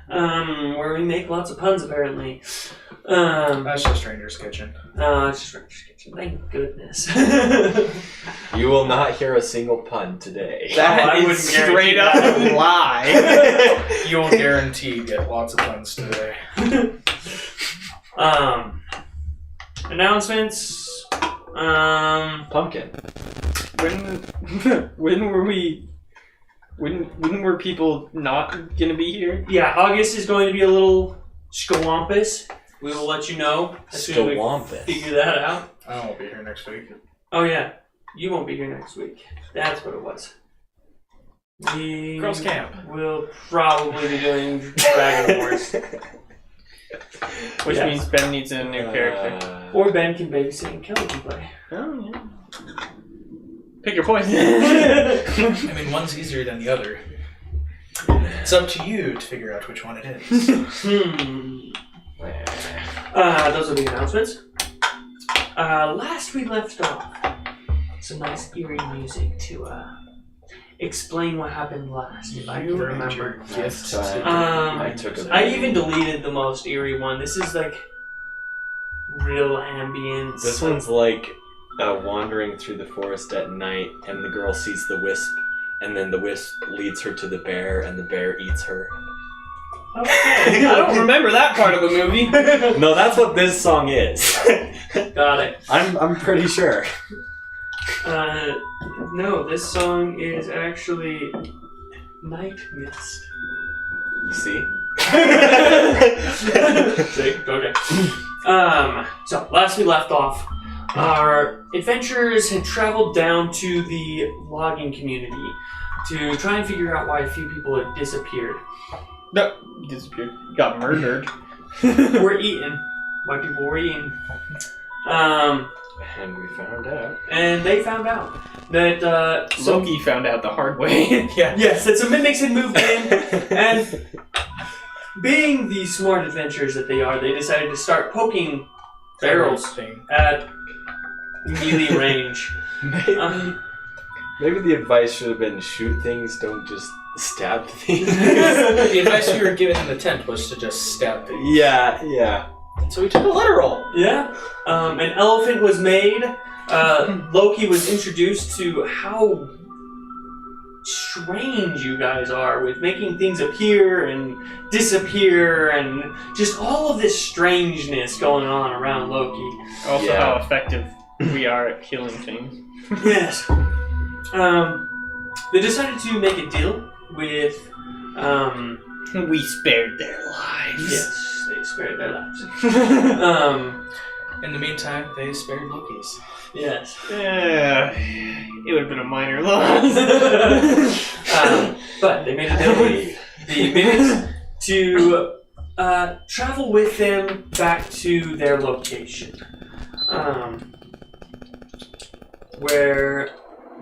where we make lots of puns, apparently. That's just Stranger's Kitchen. It's just Stranger's Kitchen. Thank goodness. You will not hear a single pun today. That is straight up a lie. You'll guarantee get lots of puns today. Announcements. Pumpkin. When were people not gonna be here? Yeah, August is going to be a little scawampus. We will let you know as soon as we figure that out. I won't be here next week. Oh yeah, you won't be here next week. That's what it was. Girls Camp. We'll probably be doing Dragon Wars. Which means Ben needs a new character. Or Ben can babysit and Kelly can play. Oh yeah. Pick your poison. I mean, one's easier than the other. It's up to you to figure out which one it is. Those are the announcements. Last we left off, some nice eerie music to explain what happened last, if I can remember. I even deleted the most eerie one. This is like real ambience. This one's like wandering through the forest at night, and the girl sees the wisp, and then the wisp leads her to the bear, and the bear eats her. Okay. I don't remember that part of the movie. No, that's what this song is. Got it. I'm pretty sure. No, this song is actually Night Mist. See? Okay. So last we left off, our adventurers had traveled down to the logging community to try and figure out why a few people had disappeared. No, disappeared. Got murdered. Were eaten. Why people were eaten. And we found out. And they found out that Loki found out the hard way. Yeah. Yes, that some mimics had moved in, and being the smart adventurers that they are, they decided to start poking barrels at melee range. Maybe the advice should have been shoot things, don't just stab things. The advice we were given in the tent was to just stab things. Yeah. So we took a literal. Yeah. An elephant was made. Loki was introduced to how strange you guys are with making things appear and disappear and just all of this strangeness going on around Loki. Also how effective we are at killing things. Yes. They decided to make a deal with we spared their lives. Yes, they spared their lives. In the meantime, they spared Loki's. Yes. It would have been a minor loss. But they made a deal with the mimics to travel with them back to their location. Where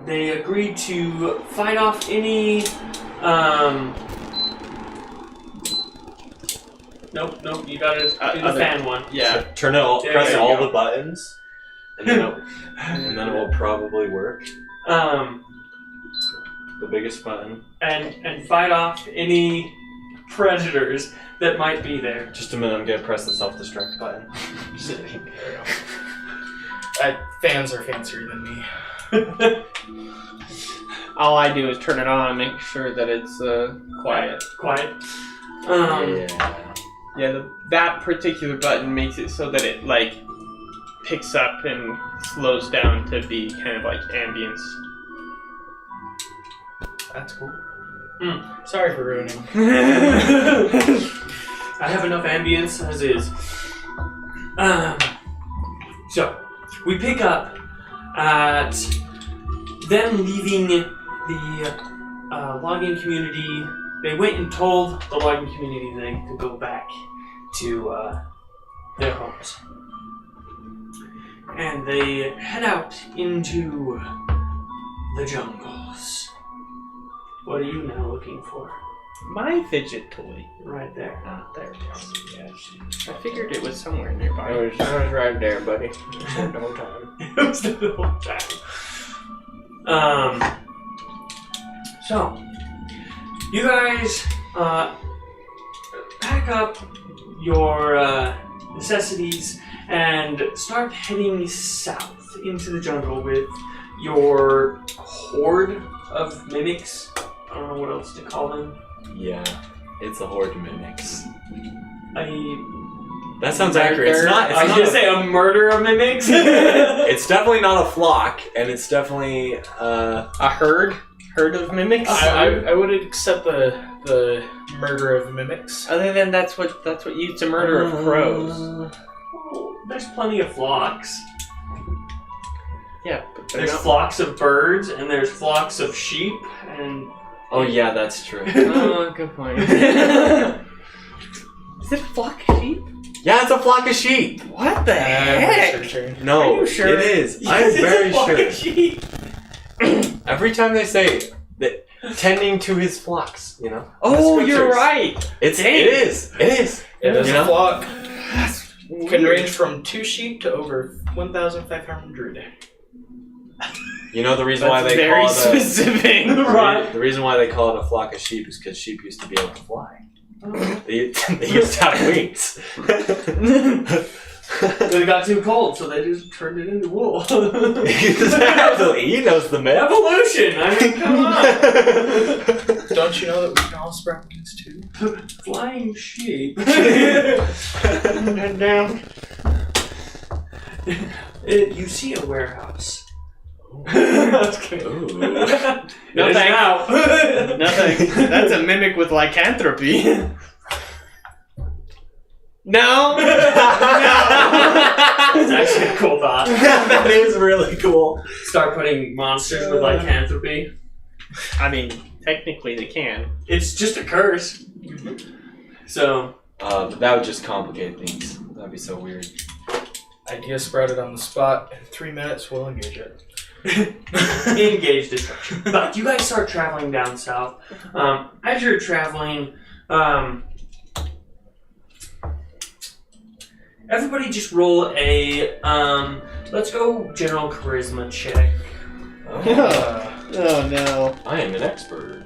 they agreed to fight off any Nope, you gotta do the fan one. Yeah. Turn it all, press all go. the buttons, and then it will probably work. The biggest button. And fight off any predators that might be there. Just a minute, I'm gonna press the self-destruct button. Fans are fancier than me. All I do is turn it on and make sure that it's quiet. Quiet. Yeah, that particular button makes it so that it like picks up and slows down to be kind of like ambience. That's cool. Sorry for ruining. I have enough ambience as is. So, we pick up at them leaving the logging community. They went and told the logging community they could go back to their homes. And they head out into the jungles. What are you now looking for? My fidget toy. Right there. Ah, there it is. Yes. I figured it was somewhere nearby. I was right there, buddy. It was the whole time. It was the whole time. So, you guys pack up your necessities and start heading south into the jungle with your horde of mimics. I don't know what else to call them. Yeah, it's a horde of mimics. A That sounds accurate. It's not. It's I was not gonna say a murder of mimics. It's definitely not a flock, and it's definitely A herd of mimics. I would accept the murder of mimics. Other than that's what used to murder of crows. Oh, there's plenty of flocks. Yeah, but they're There's not. flocks of birds, and there's flocks of sheep, and Oh yeah, that's true. Oh, good point. Is it a flock of sheep? Yeah, it's a flock of sheep. What the heck? No, Are you sure? it is. I'm Yes, it's very a flock sure. of sheep. Every time they say that, tending to his flocks, you know. Oh, The you're scriptures. right. It's Dang. it is. It is. Yeah, there's You a know? flock. That's Can range from 2 sheep to over 1,500. You know the reason why That's they very call it a, specific. Right. the reason why they call it a flock of sheep is because sheep used to be able to fly. They used to have wings. They got too cold, so they just turned it into wool. Exactly. He knows the myth. Evolution. I mean, come on. Don't you know that we can all sprout wings too? Flying sheep. Head down. You see a warehouse. That's good. Ooh. No It is thanks. now. Nothing. That's a mimic with lycanthropy. No. It's actually a cool thought. That is really cool. Start putting monsters with lycanthropy. I mean, technically they can. It's just a curse. So, That would just complicate things. That'd be so weird. Idea sprouted on the spot. In 3 minutes, we'll engage it. engage destruction. But you guys start traveling down south. As you're traveling, everybody just roll a, let's go general charisma check. Oh no. I am an expert.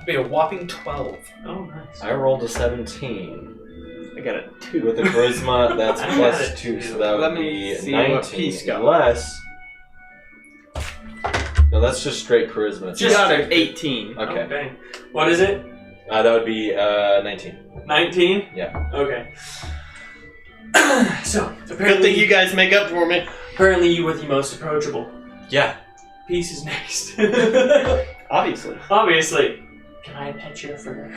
Be a whopping 12. Oh, nice. I rolled a 17. I got a 2. With the charisma, that's I got plus a 2, so two. that Let would me be see what 19. piece got. Unless... No, that's just straight charisma. It's You Just- got an 18. Okay. Oh, dang. What is it? That would be 19. 19? Yeah. Okay. So, Good apparently, thing you guys make up for me. apparently you were the most approachable. Yeah. Peace is next. Obviously. Obviously. Can I pet your fur?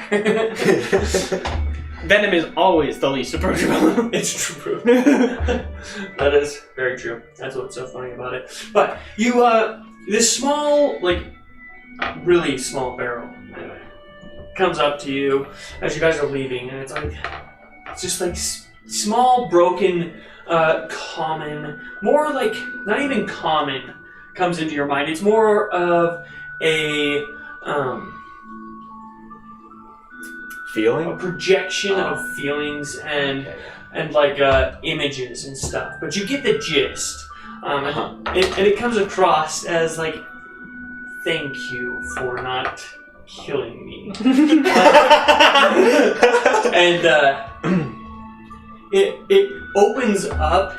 Venom is always the least approachable. It's true. That is very true. That's what's so funny about it. But you, this small, like, really small barrel comes up to you as you guys are leaving, and it's like, it's just like small, broken, common, more like, not even common comes into your mind. It's more of a Feeling? projection of feelings and Okay. and like images and stuff, but you get the gist. Uh-huh. And it comes across as like, thank you for not killing me. And it opens up,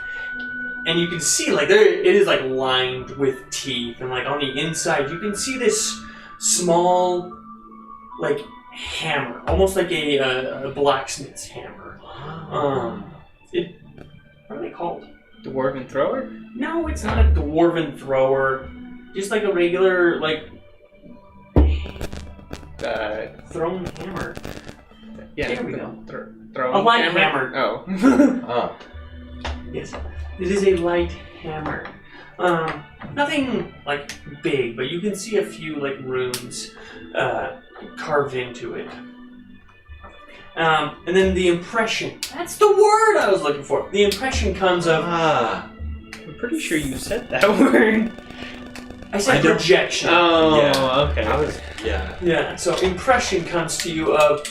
and you can see like it is like lined with teeth, and like on the inside you can see this small like hammer, almost like a blacksmith's hammer. What are they called? Dwarven thrower? No, it's not a dwarven thrower. Just like a regular like thrown hammer. Yeah. There we go. Throw A light hammer. Oh. Oh. Yes, it is a light hammer. Nothing like big, but you can see a few like runes carved into it. And then the impression. That's the word I was looking for. The impression comes of. I'm pretty sure you said that word. I said I don't- projection. Oh, Yeah. okay. Yeah. Yeah, so impression comes to you of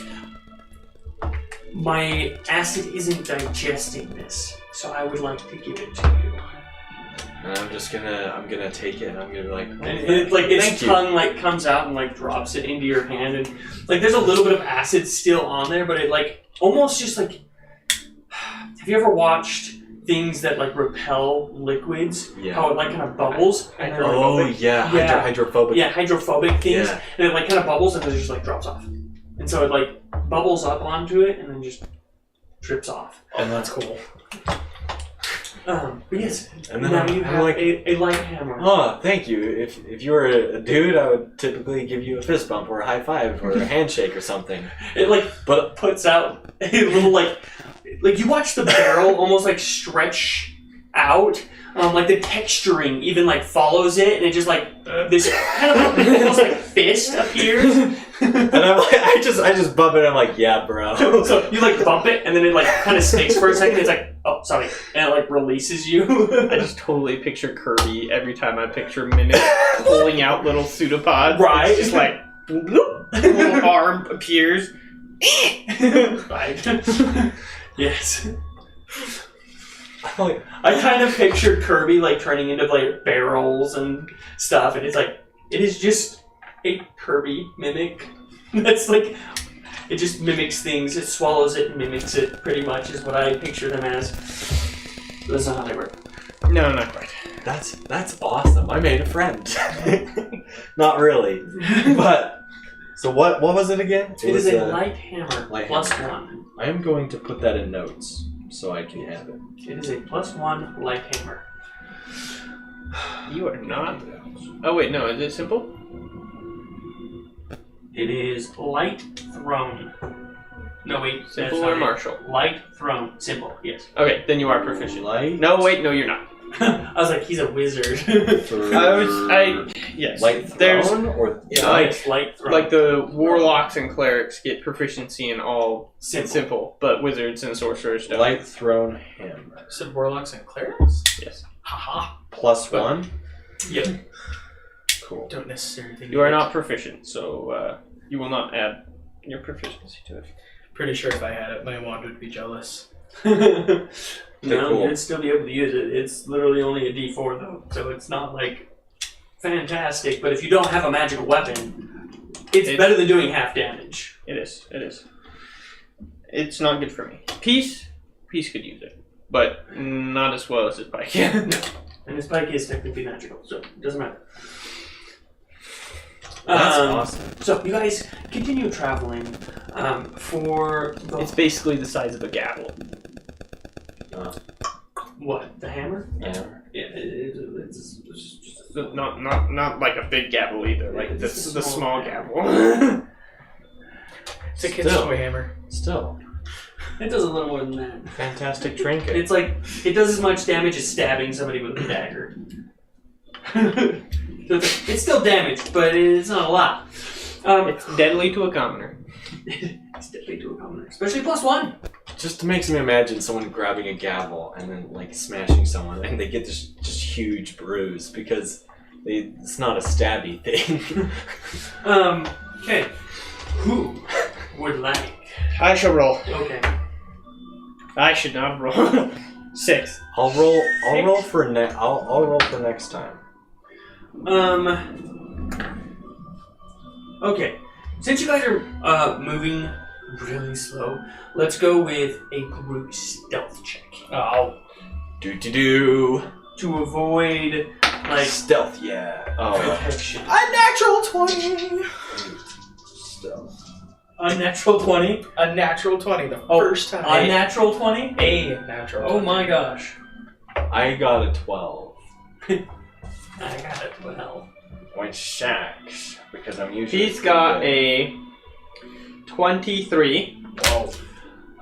my acid isn't digesting this, so I would like to give it to you. And I'm gonna take it, and I'm gonna be like, And it, like its thank you. tongue like comes out and like drops it into your hand, and like there's a little bit of acid still on there, but it like almost just like. Have you ever watched things that like repel liquids? Yeah. How it like kind of bubbles. And they're, Oh like, yeah, Yeah. hydrophobic. yeah, hydrophobic things, Yeah. and it like kind of bubbles and then it just like drops off, and so it like bubbles up onto it and then just drips off. And that's cool. But yes, And then now I'm you have like, a light hammer. oh, thank you. If you were a dude, I would typically give you a fist bump or a high five or a handshake or something. It like But puts out a little like you watch the barrel almost like stretch out. Like the texturing even like follows it, and it just like this kind of like, almost like fist appears. and I'm like, I just bump it. And I'm like, yeah, bro. So you like bump it, and then it like kind of sticks for a second. It's like, oh, sorry, and it like releases you. I just totally picture Kirby every time I picture Mimic pulling out little pseudopods. Right. It's just like, bloop, a little arm appears. Right. Yes. I'm like, I kind of pictured Kirby like turning into like barrels and stuff, and it's like it is just a Kirby mimic. That's like it just mimics things. It swallows it and mimics it. Pretty much is what I picture them as. That's not how they work. No, not quite. that's awesome. I made a friend. Not really, but so what was it again? It is was a light hammer light plus hammer. 1. I am going to put that in notes so I can have it. It is a +1 light hammer. You are not. Oh wait, no. Is it simple? It is light thrown. No wait, that's Simple not or it. martial? Light thrown. Simple. Yes. Okay, then you are proficient. Light. No, wait, no, you're not. I was like, he's a wizard. Yes. Light There's thrown or light thrown. like the warlocks and clerics get proficiency in all simple. but wizards and sorcerers don't. light thrown hammer. You said warlocks and clerics? Yes. Haha. +1. Yep. Cool. Don't necessarily think You are not proficient, so you will not add your proficiency to it. Pretty sure if I had it, my wand would be jealous. No, cool. you'd still be able to use it. It's literally only a D4 though, so it's not like fantastic. But if you don't have a magical weapon, it's better than doing half damage. It is. It is. It's not good for me. Peace could use it, but not as well as his bike. And his spike is technically magical, so it doesn't matter. That's awesome. So you guys continue traveling for the It's basically the size of a gavel. what? The hammer? Yeah. Yeah, it's just Not like a big gavel either. Like It's the a small small gavel. gavel. It's a kid's Still. toy hammer. Still, it does a little more than that. fantastic trinket. It's like it does as much damage as stabbing somebody with a dagger. So it's still damage, but it's not a lot. It's deadly to a commoner. It's deadly to a commoner, especially +1. Just makes me imagine someone grabbing a gavel and then like smashing someone, and they get this just huge bruise because it's not a stabby thing. Okay. Who would like? I shall roll. Okay. I should not roll. 6. I'll roll for I'll roll for next time. Okay. Since you guys are moving really slow, let's go with a group stealth check Oh. Do to avoid like stealth, yeah. Oh, protection. A natural 20! stealth. Unnatural 20. A natural 20 the Oh, first time. Unnatural 20. A natural 20. Oh my gosh. I got a 12. I got a 12. Point shacks because I'm usually. He's got a 23. Whoa.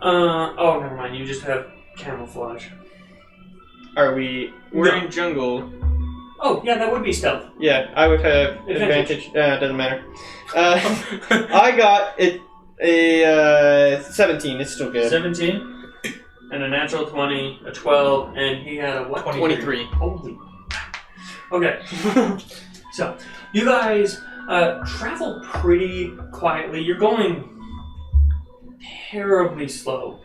Oh, never mind. You just have camouflage. We're in jungle. Oh, yeah, that would be stealth. Yeah, I would have advantage. Doesn't matter. I got it a 17. It's still good. 17 and a natural 20, a 12, and he had a what? 23. Holy. Okay. So, you guys travel pretty quietly. You're going terribly slow.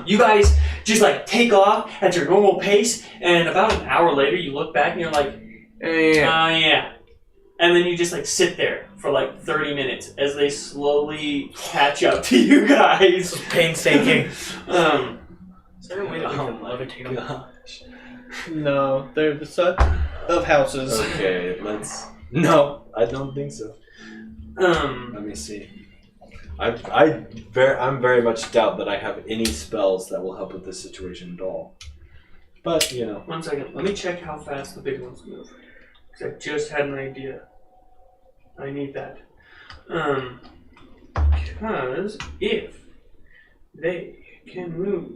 You guys just like take off at your normal pace, and about an hour later, you look back and you're like, yeah. And then you just like sit there for like 30 minutes as they slowly catch up to you guys. Painstaking. Is there a way to levitate them? Gosh. No, they're the set of houses. Okay, let's. No, I don't think so. Let me see. I'm very much doubt that I have any spells that will help with this situation at all. But you know. 1 second. Let me check how fast the big ones move. Because I just had an idea. I need that. Because if they can move.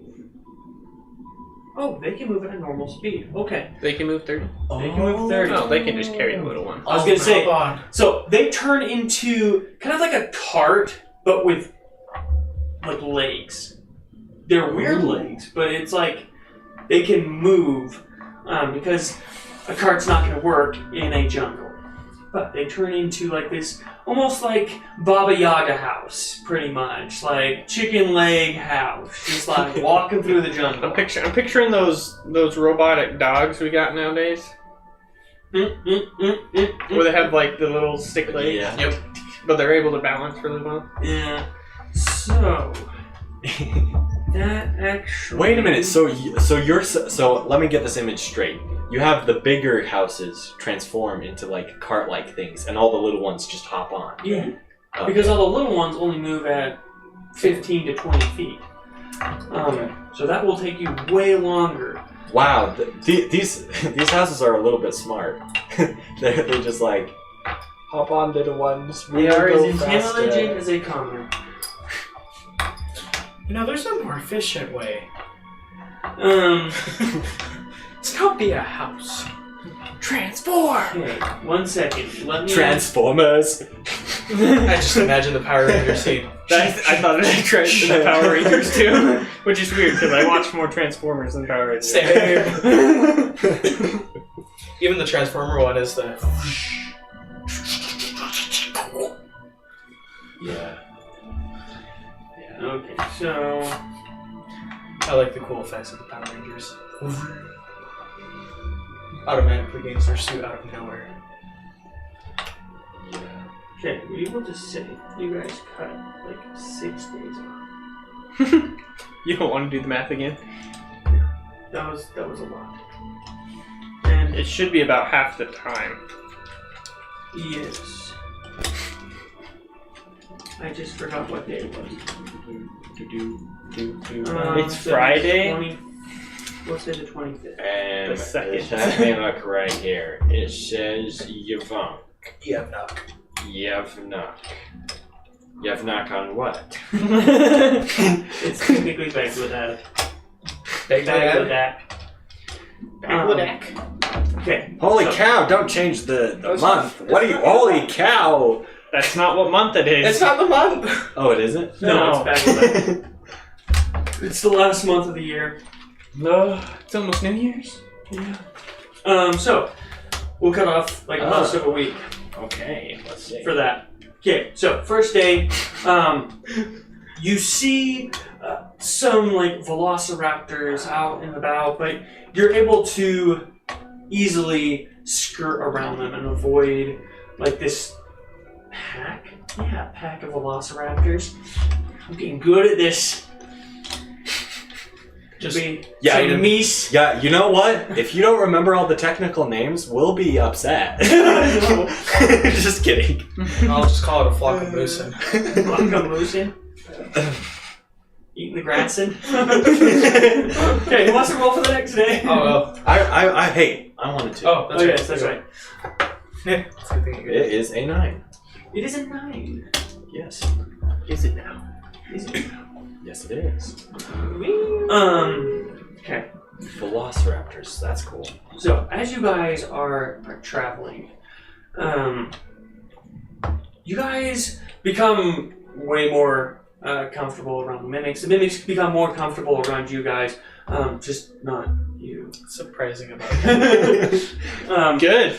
Oh, they can move at a normal speed. Okay. They can move 30? They can move 30. No, they can just carry the little one. I was going to say, Come on. so they turn into kind of like a cart, but with like legs. They're weird legs, but it's like they can move because a cart's not going to work in a jungle. But they turn into like this, almost like Baba Yaga house, pretty much. Like chicken leg house. Just like walking through the jungle. I'm picturing those robotic dogs we got nowadays. Where they have like the little stick legs. Yeah. Yep. But they're able to balance really well. Yeah. So that actually. Wait a minute. So let me get this image straight. You have the bigger houses transform into like cart-like things, and all the little ones just hop on. Yeah. Okay. Because all the little ones only move at 15 to 20 feet. So that will take you way longer. Wow, these houses are a little bit smart. they're just like hop on, little ones. They are as intelligent as a common. You know, there's a more efficient way. It's not be a house. Transform! Okay, 1 second. Let me. Transformers. I just imagine the Power Rangers scene. I thought it had the Power Rangers too, which is weird because I watched more Transformers than Power Rangers. Same. Even the Transformer one is the. Yeah. Okay, so. I like the cool effects of the Power Rangers. Automatically gains their suit out of nowhere. Yeah. Okay, we will just say you guys cut like 6 days off. You don't want to do the math again? That was a lot. And It should be about half the time. yes. I just forgot what day it was. It's Friday? Let's say the 25th. And The second. there's that look right here. It says Yvonne. Yevnok. Yevnok on what? It's technically Bangladesh. Bangladesh. Okay. Holy so- cow, don't change the That's month. not- What are you? Holy cow! That's not what month it is. It's not the month! Oh, it isn't? No, it's Bangladesh. It's the last month of the year. No, it's almost New Year's. Yeah. So we'll cut off like most of a week Okay, let's see. for that. Okay, so first day, you see some like velociraptors out and about, but you're able to easily skirt around them and avoid like this pack. Yeah, pack of velociraptors. I'm getting good at this. Just Yeah, some you- meese. Yeah, you know what? If you don't remember all the technical names, we'll be upset. Just kidding. I'll just call it a flock of moosin. Come losing. Eating the grass in. Okay, who wants to roll for the next day? Oh, well. Hey, I wanted to. Oh, that's Oh, right. yes, that's right. Yeah, it's a good thing you It is a 9. It is a 9. Yes. Is it now? Is it? Yes, it is. Okay. Velociraptors, that's cool. So as you guys are traveling, you guys become way more comfortable around the mimics. The mimics become more comfortable around you guys, just not you. Surprising about it. Good.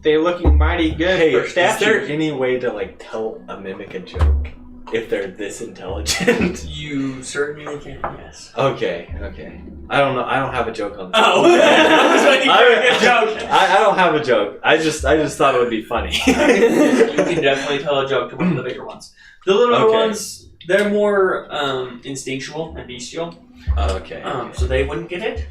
They're looking mighty good Hey, for is there statues. any way to like tell a mimic a joke? if they're this intelligent? You certainly can, yes. Okay. I don't know. I don't have a joke on this. Oh, I was waiting for a joke. I don't have a joke. I just thought it would be funny. You can definitely tell a joke to one of the bigger ones. The littler ones, they're more instinctual and bestial. Okay. So they wouldn't get it.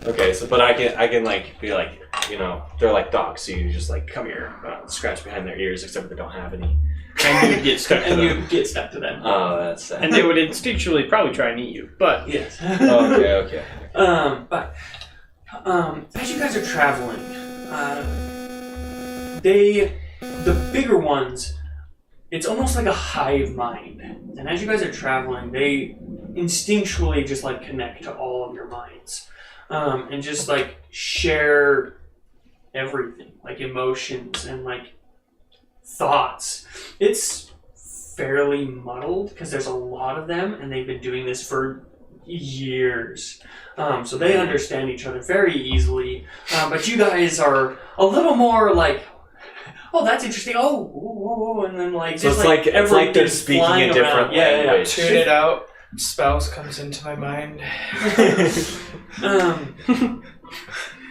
Okay, so but I can like be like, you know, they're like dogs, so you just like come here, scratch behind their ears, except they don't have any. And you get stuck to them. And you get stuck to them. Oh, that's sad. And they would instinctually probably try and eat you, but... Yes. Okay. But as you guys are traveling, the bigger ones, it's almost like a hive mind. And as you guys are traveling, they instinctually just like connect to all of your minds. And just like share everything, like emotions and like thoughts. It's fairly muddled because there's a lot of them and they've been doing this for years. So they understand each other very easily. But you guys are a little more like, oh, that's interesting. Oh, and then like, so it's like they're speaking a different language. Tune it out. Spouse comes into my mind.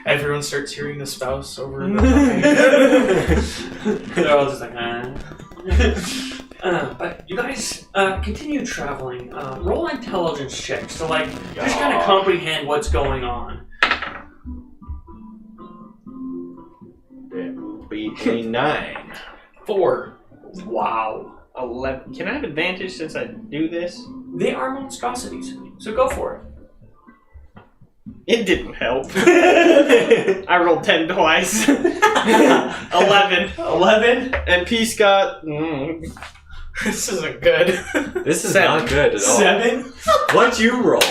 Everyone starts hearing the spouse over the time. They're all just like, but you guys continue traveling. Roll intelligence checks to like just kind of comprehend what's going on. It will be a 9. 4. Wow. 11. Can I have advantage since I do this? They are monstrosities, so go for it. It didn't help. I rolled 10 twice. 11. 11? And Peace got... This isn't good. This is 7. not good at all. 7? What'd you roll?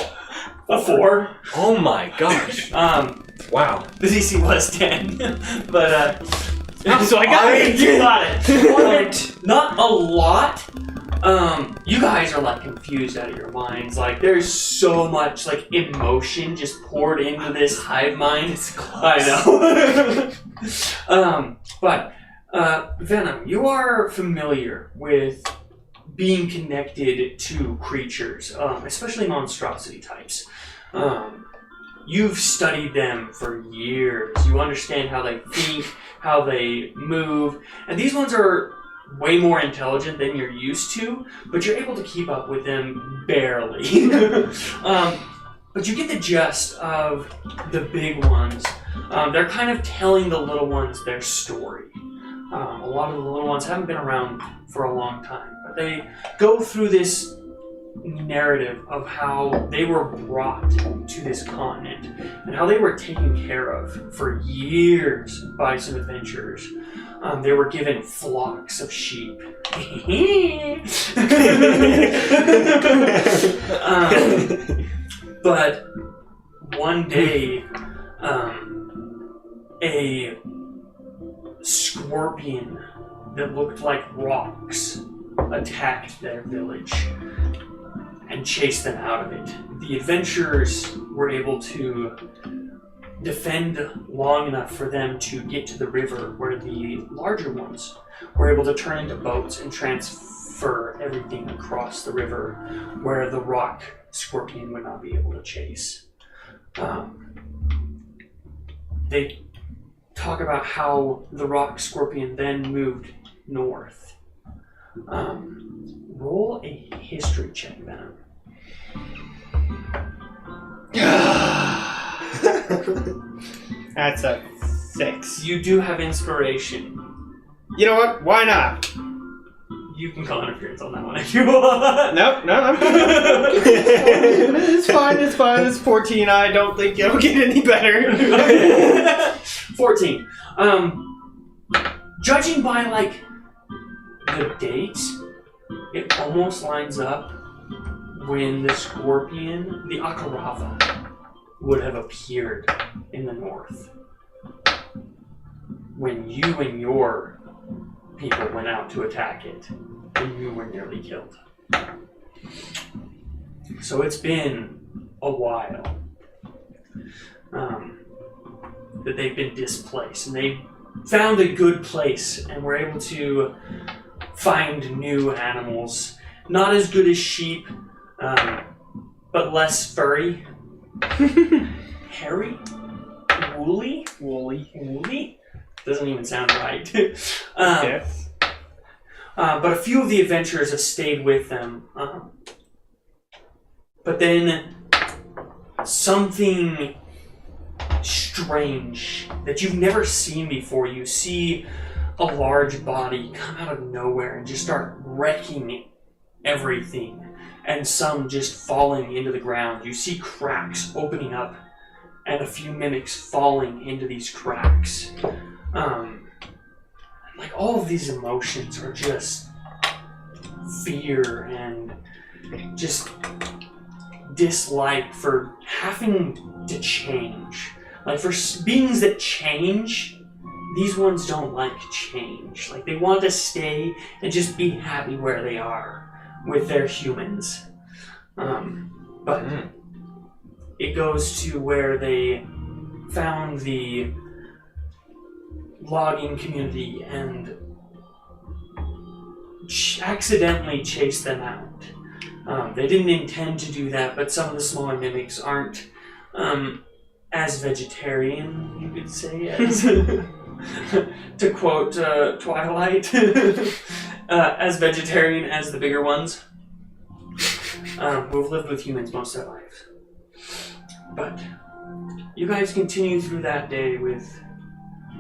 A 4. Oh my gosh. Wow. The DC was 10. But, so I got it. You got it. Not a lot. You guys are like confused out of your minds. Like there's so much like emotion just poured into this hive mind. I know. But Venom, you are familiar with being connected to creatures, especially monstrosity types. You've studied them for years. You understand how they think, how they move, and these ones are way more intelligent than you're used to, but you're able to keep up with them barely. But you get the gist of the big ones. They're kind of telling the little ones their story. A lot of the little ones haven't been around for a long time, but they go through this narrative of how they were brought to this continent and how they were taken care of for years by some adventurers. They were given flocks of sheep. But one day, a scorpion that looked like rocks attacked their village and chased them out of it. The adventurers were able to defend long enough for them to get to the river where the larger ones were able to turn into boats and transfer everything across the river where the rock scorpion would not be able to chase. They talk about how the rock scorpion then moved north. Roll a history check, Venom. That's a 6. You do have inspiration. You know what? Why not? You can call interference on that one if you want. No, I'm It's fine. It's 14. I don't think it'll get any better. 14. Judging by like the dates, it almost lines up when the scorpion, the Akarava, would have appeared in the north. When you and your people went out to attack it, and you were nearly killed. So it's been a while that they've been displaced, and they found a good place and were able to find new animals not as good as sheep, but less furry. Hairy? Woolly? Woolly? Doesn't even sound right. Yes. But a few of the adventurers have stayed with them. But then something strange that you've never seen before. You see a large body come out of nowhere and just start wrecking everything, and some just falling into the ground. You see cracks opening up and a few mimics falling into these cracks. Like all of these emotions are just fear and just dislike for having to change. Like for beings that change, these ones don't like change. Like they want to stay and just be happy where they are with their humans. But it goes to where they found the logging community and accidentally chased them out. They didn't intend to do that, but some of the smaller mimics aren't as vegetarian, you could say, as to quote Twilight, as vegetarian as the bigger ones, who've lived with humans most of their lives. But you guys continue through that day with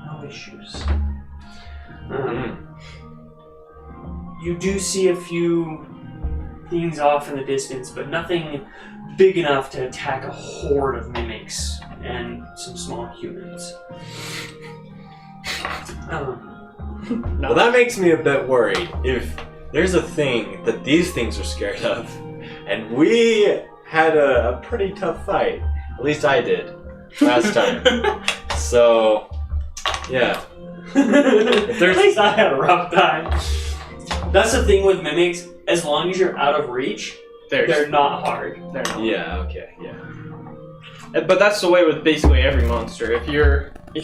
no issues. You do see a few things off in the distance, but nothing big enough to attack a horde of mimics and some small humans. Well, that makes me a bit worried. If there's a thing that these things are scared of, and we had a pretty tough fight, at least I did last time. So, yeah. At least I had a rough time. That's the thing with mimics. As long as you're out of reach, they're not hard. They're not. Yeah. Okay. Yeah. But that's the way with basically every monster. If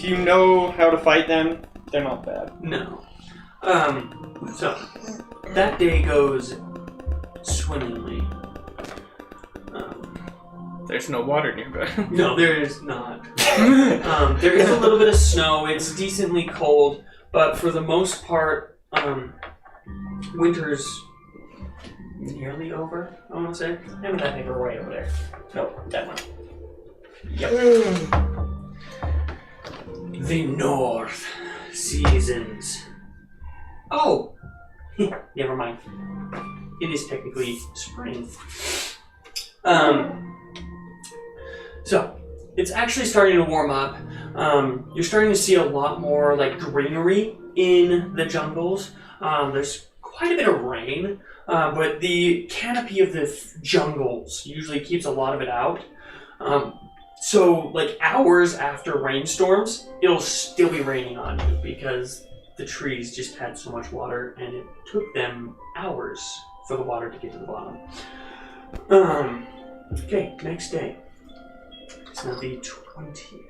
you know how to fight them, they're not bad. No. So that day goes swimmingly. There's no water nearby. No, there is not. There is a little bit of snow. It's decently cold, but for the most part, winter's nearly over, I want to say. And that paper way over there. No, that one. Yep. The North Seasons. Oh! Never mind. It is technically spring. So, it's actually starting to warm up. You're starting to see a lot more like greenery in the jungles. There's quite a bit of rain, but the canopy of the jungles usually keeps a lot of it out. So, like hours after rainstorms, it'll still be raining on you because the trees just had so much water and it took them hours for the water to get to the bottom. Okay, next day. It's now the 20th.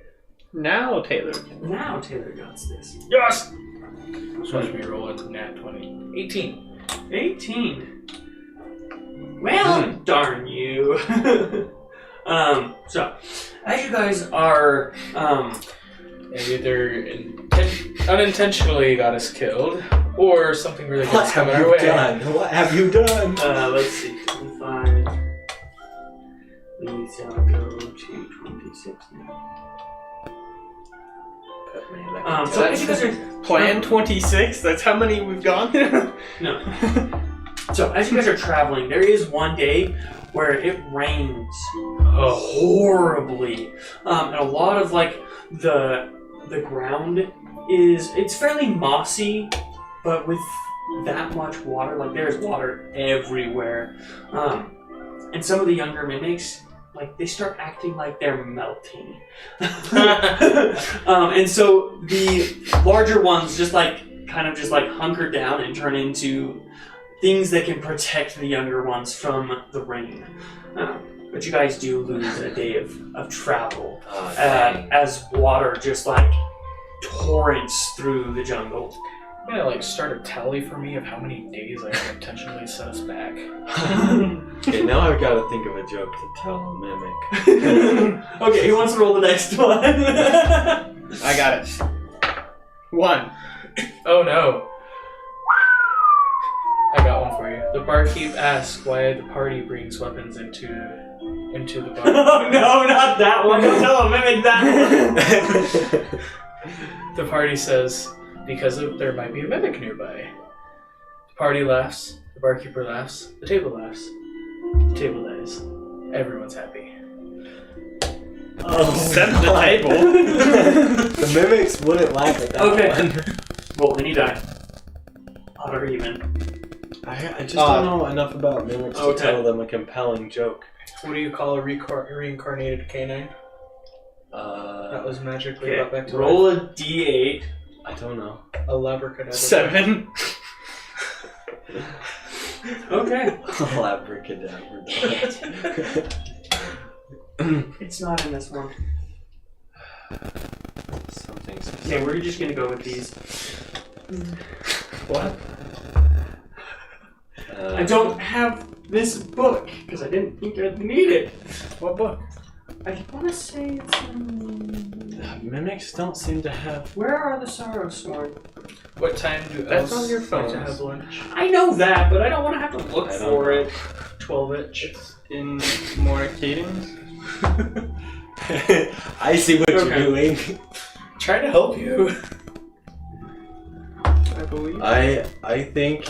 Now Taylor got this. Yes! So I should be rolling nat 20. 18. 18. Well, darn you. So, as you guys are, They either unintentionally got us killed, or something really good's coming our way. What have you done? let's see, 25. We shall go to 26 now. So as you guys are Plan 26? That's how many we've gone? no. So as you guys are traveling, there is one day where it rains horribly, and a lot of like the ground it's fairly mossy, but with that much water, like there's water everywhere, and some of the younger mimics, like they start acting like they're melting. And so the larger ones just like kind of just like hunker down and turn into things that can protect the younger ones from the rain. But you guys do lose a day of travel as water just like torrents through the jungle. I'm gonna like start a tally for me of how many days I have intentionally set us back. Okay, now I've got to think of a joke to tell a mimic. Okay, who wants to roll the next one? I got it. 1. Oh no. I got one for you. The barkeep asks why the party brings weapons into the bar. Oh no, not that one. Don't tell a mimic that one. The party says, because there might be a mimic nearby. The party laughs, the barkeeper laughs, the table laughs. The table dies. Everyone's happy. Oh, Except the table. The mimics wouldn't laugh at that one. Roll any die. Odd or even. I just don't know enough about mimics to tell them a compelling joke. What do you call a reincarnated canine? That was magically brought back to roll life. a d8. I don't know. A labracadabra. 7. Okay. Labracadabra. It's not in this one. Something's. Okay, we're just gonna go with these. What? I don't have this book because I didn't think I'd need it. What book? I want to say it's Mimics don't seem to have. Where are the Sorrow Sworn? What time do That's elves on your like phone. to have lunch? I know that, but I don't want to have to look I don't for know. it. 12-inch. It's in more cadence. I see what you're doing. Trying to help you. I believe. I think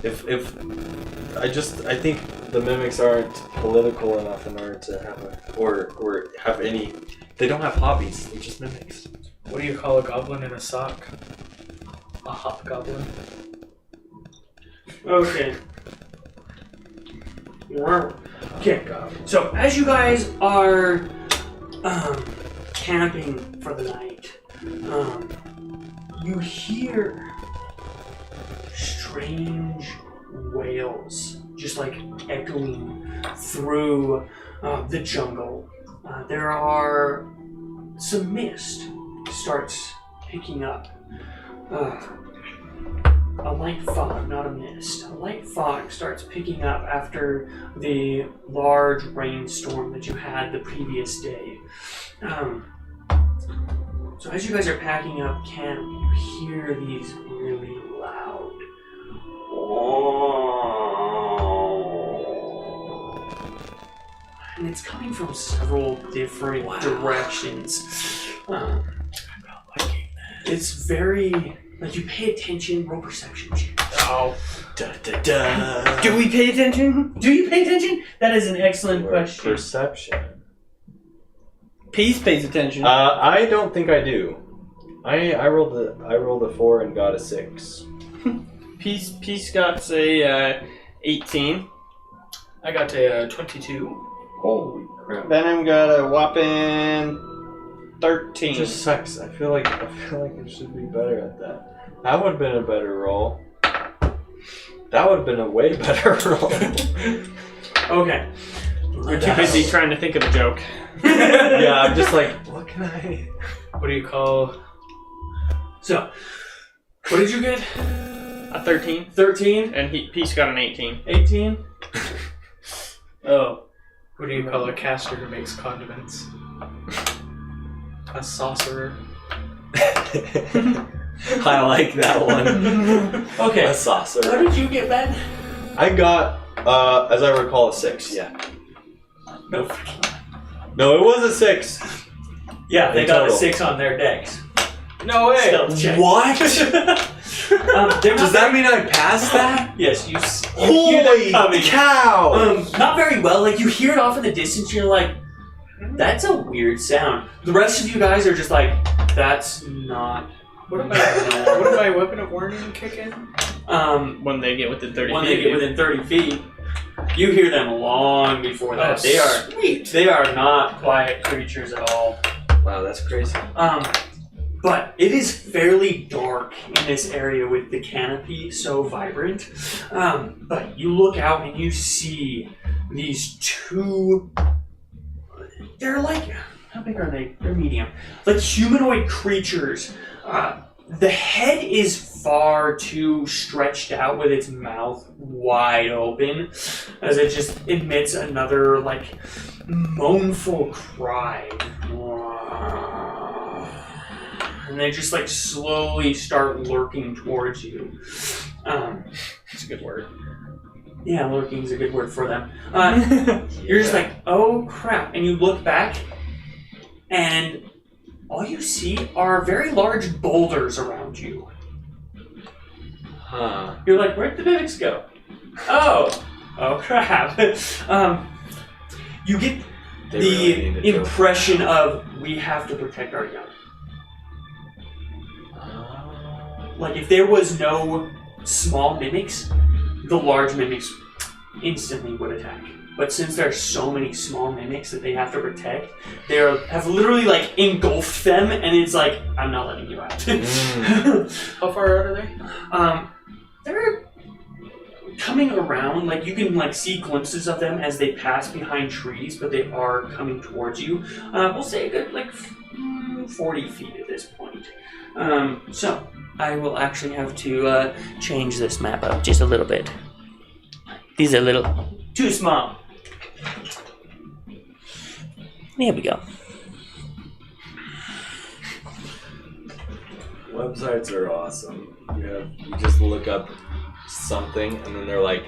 I think the mimics aren't political enough in order to have or have any. They don't have hobbies. They're just mimics. What do you call a goblin in a sock? A hobgoblin. Okay. Okay. So as you guys are camping for the night, you hear strange wails just like echoing through the jungle. There are some mist starts picking up. A light fog, not a mist. A light fog starts picking up after the large rainstorm that you had the previous day. So as you guys are packing up camp, you hear these really loud and it's coming from several different directions. I'm not liking that. It's very, like, you pay attention, roll perception check. Oh. Da, da, da. Do we pay attention? Do you pay attention? That is an excellent question. Perception. Peace pays attention. I don't think I do. I rolled a 4 and got a 6. Peace got a 18. I got a 22. Holy crap! Venom got a whopping 13. It just sucks. I feel like I should be better at that. That would have been a better roll. That would have been a way better roll. Okay. We're too busy trying to think of a joke. Yeah, I'm just like, what can I? What do you call... So, what did you get? A 13. 13? And Peace got an 18. 18? Oh. What do you call a caster who makes condiments? A sorcerer. I like that one. Okay. A saucer. What did you get, Ben? I got, as I recall, a 6. Yeah. No. No, it was a 6. Yeah, they In got total. a 6 on their decks. No way! Stealth check. What? Does that mean I passed that? Yes, you hear them Holy coming. cow! Not very well. Like, you hear it off in the distance, you're like, that's a weird sound. The rest of you guys are just like, that's not... What did my weapon of warning kick in? When they get within 30 When feet. they get within 30 feet, you hear them long before that. Oh, They are sweet. They are not quiet creatures at all. Wow, that's crazy. But it is fairly dark in this area with the canopy so vibrant. But you look out and you see these two... They're like... How big are they? They're medium. Like humanoid creatures The head is far too stretched out with its mouth wide open as it just emits another, like, mournful cry. And they just, like, slowly start lurking towards you. It's a good word. Yeah, lurking is a good word for them. You're just like, oh crap. And you look back, and all you see are very large boulders around you. Huh. You're like, where'd the mimics go? Oh crap. You get They really need to the go. impression of, we have to protect our young. Like, if there was no small mimics, the large mimics instantly would attack. But since there are so many small mimics that they have to protect, they have literally, like, engulfed them, and it's like, I'm not letting you out. How far out are they? They're coming around, like, you can, like, see glimpses of them as they pass behind trees, but they are coming towards you. We'll say a good, like, 40 feet at this point. So, I will actually have to change this map up just a little bit. These are a little too small. There we go. Websites are awesome. You just look up something, and then they're like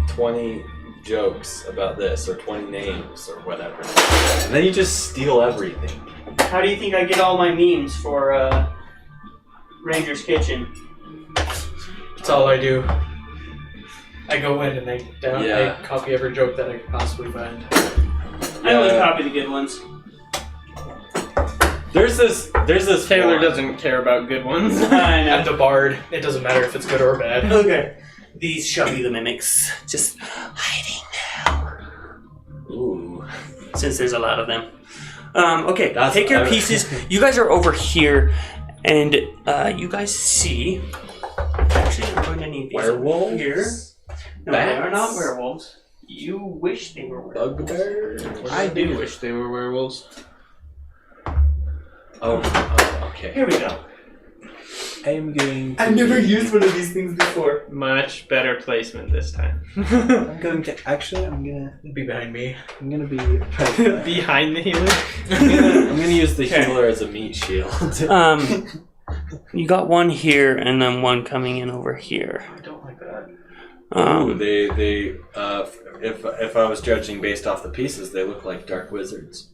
20 jokes about this, or 20 names, or whatever. And then you just steal everything. How do you think I get all my memes for Ranger's Kitchen? That's all I do. I go in and I copy every joke that I could possibly find. I only copy the good ones. There's this Taylor one. doesn't care about good ones. I know. I'm the bard. It doesn't matter if it's good or bad. Okay. These shall be the mimics. Just hiding now. Ooh. Since there's a lot of them. Okay, That's- take your pieces. You guys are over here, and you guys see... Actually, I'm going to need these Werewolves? here. No, they are Bats? not werewolves. You wish they were werewolves. Bugbear? I do wish they were werewolves. Oh, okay. Here we go. I am going to... I've never used one of these things before. Much better placement this time. I'm going to... Actually, I'm gonna Be behind me. be... Behind the healer. I'm gonna use the healer as a meat shield. You got one here, and then one coming in over here. I don't like that. Ooh, they if I was judging based off the pieces, they look like dark wizards.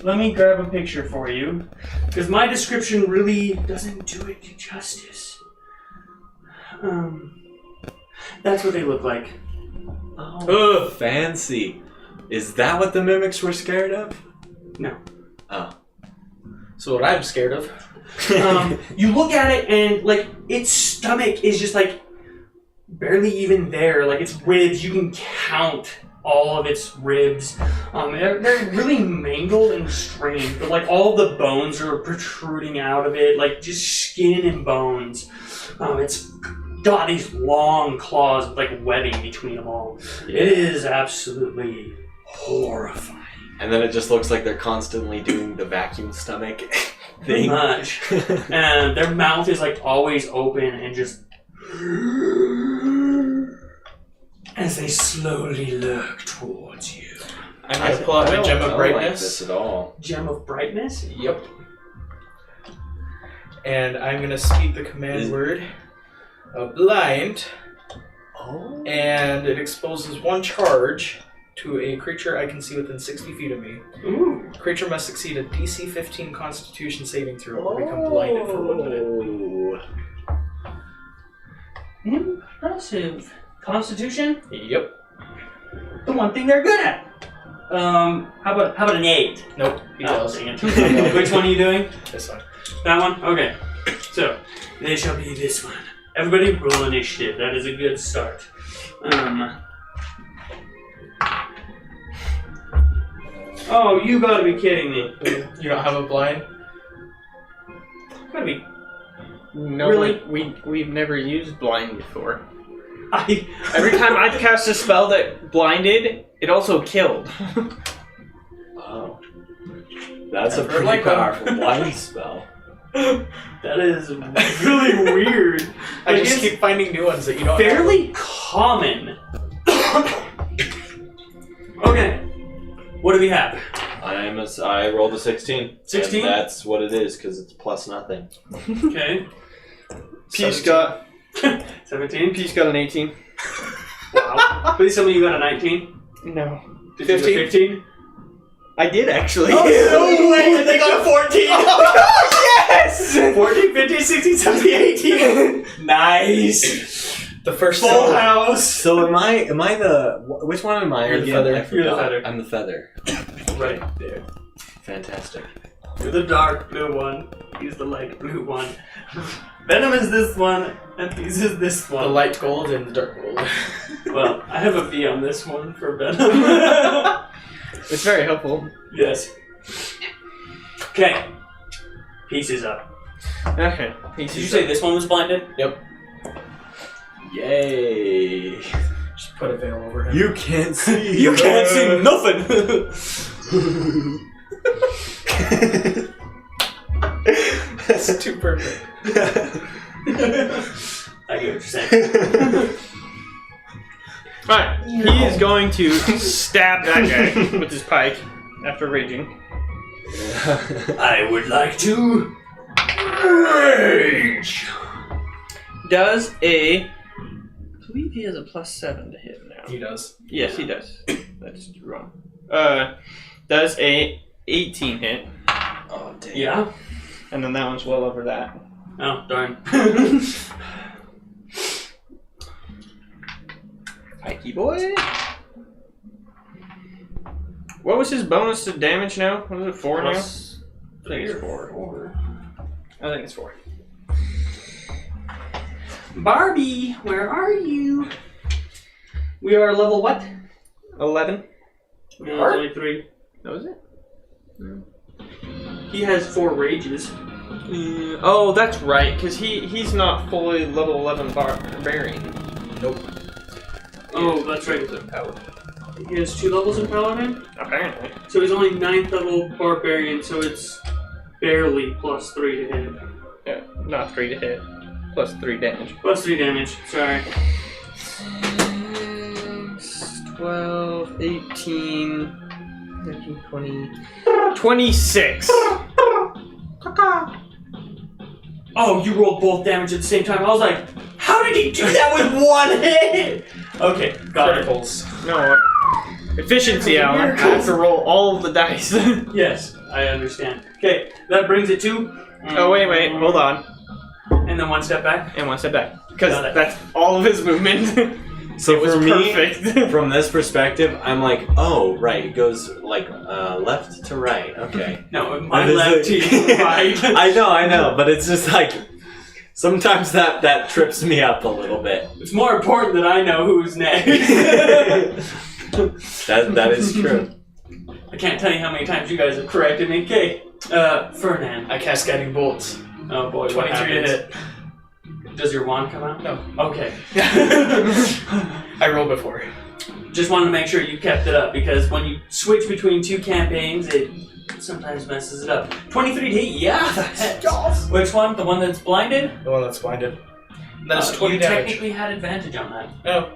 Let me grab a picture for you, because my description really doesn't do it justice. That's what they look like. Oh, fancy. Is that what the mimics were scared of? No. Oh. So what I'm scared of. You look at it, and like its stomach is just like barely even there. Like its ribs, you can count all of its ribs. They're really mangled and strained, but like all the bones are protruding out of it, like just skin and bones. It's got these long claws with like webbing between them all. Yeah. It is absolutely horrifying. And then it just looks like they're constantly doing the vacuum stomach Pretty thing. much. And their mouth is like always open and just as they slowly lurk towards you. I'm gonna pull out my gem of Like brightness. this at all. Gem of brightness? Yep. And I'm gonna speak the command word of blind, Oh. and it exposes one charge to a creature I can see within 60 feet of me. Ooh. Creature must succeed a DC 15 Constitution saving throw or become blinded for 1 minute. Impressive. Constitution? Yep. The one thing they're good at. How about an 8? Nope. He Oh, does. dang it. Which one are you doing? This one. That one? Okay. So, they shall be this one. Everybody roll initiative. That is a good start. Oh, you gotta be kidding me. You don't have a blind? Gotta be. No, Really? we've never used blind before. I Every time I've cast a spell that blinded, it also killed. Oh. That's a Never pretty liked them. powerful blind spell. That is really weird. I just keep finding new ones that you don't fairly common. Okay. What do we have? I rolled a 16. 16? And that's what it is, because it's plus nothing. Okay. Peace got 17. Peace got an 18. Wow. Please tell me you got a 19. No. Did you get 15? I did actually. Oh, no way! And they got a 14! Yes! 14, 15, 16, 17, 18. Nice. The first Full house. So am I the... Which one am I? You're the again? feather. I You're the forgot. feather. I'm the feather. Right there. Fantastic. You're the dark blue one. He's the light blue one. Venom is this one, and Peace is this The one. light gold and the dark gold. Well, I have a V on this one for Venom. It's very helpful. Yes. Okay. Peace is up. Okay. Peace Did you is say up. this one was blinded? Yep. Yay. Just put a veil over him. You can't see. You can't see nothing. That's too perfect. I get what you're saying. Alright, he is going to stab that guy with his pike after raging. I would like to rage. Does a... I believe he has a +7 to hit now. He does. Yes, he does. That's wrong. Does a 18 hit, Oh, damn. Yeah. and then that one's well over that. Oh darn. Pikey boy. What was his bonus to damage now? What was it, 4 now? I think it's 4. I think it's 4. Barbie, where are you? We are level what? 11. No, it's only 3. That was it? He has 4 rages. Oh, that's right, because he's not fully level 11 barbarian. Nope. Oh, that's right. He has 2 levels in Paladin? Apparently. So he's only 9th level Barbarian, so it's barely +3 to hit. Yeah, not 3 to hit. +3 damage. +3 damage, sorry. 6, 12, 18, 19, 20, 26. Oh, you rolled both damage at the same time. I was like, how did he do that with 1 hit? Okay, got it. Criticals. No. Efficiency, Alan. I have to roll all of the dice. Yes, I understand. Okay, that brings it to... Oh, wait, hold on. And then 1 step back. And 1 step back. Because Got it. that's all of his movement. So It was for me, perfect. from this perspective, I'm like, oh, right, it goes like left to right. Okay. No, my And it's left to like- your right. I know, but it's just like sometimes that trips me up a little bit. It's more important that I know who's next. That is true. I can't tell you how many times you guys have corrected me. Okay, Fernand. I cast guiding bolts. Oh boy, what 23 to happens? hit. Does your wand come out? No. Okay. I rolled before. Just wanted to make sure you kept it up, because when you switch between 2 campaigns, it sometimes messes it up. 23 to hit, yeah, that hits. Which one? The one that's blinded? The one that's blinded. That's 20 you damage. technically had advantage on that. No,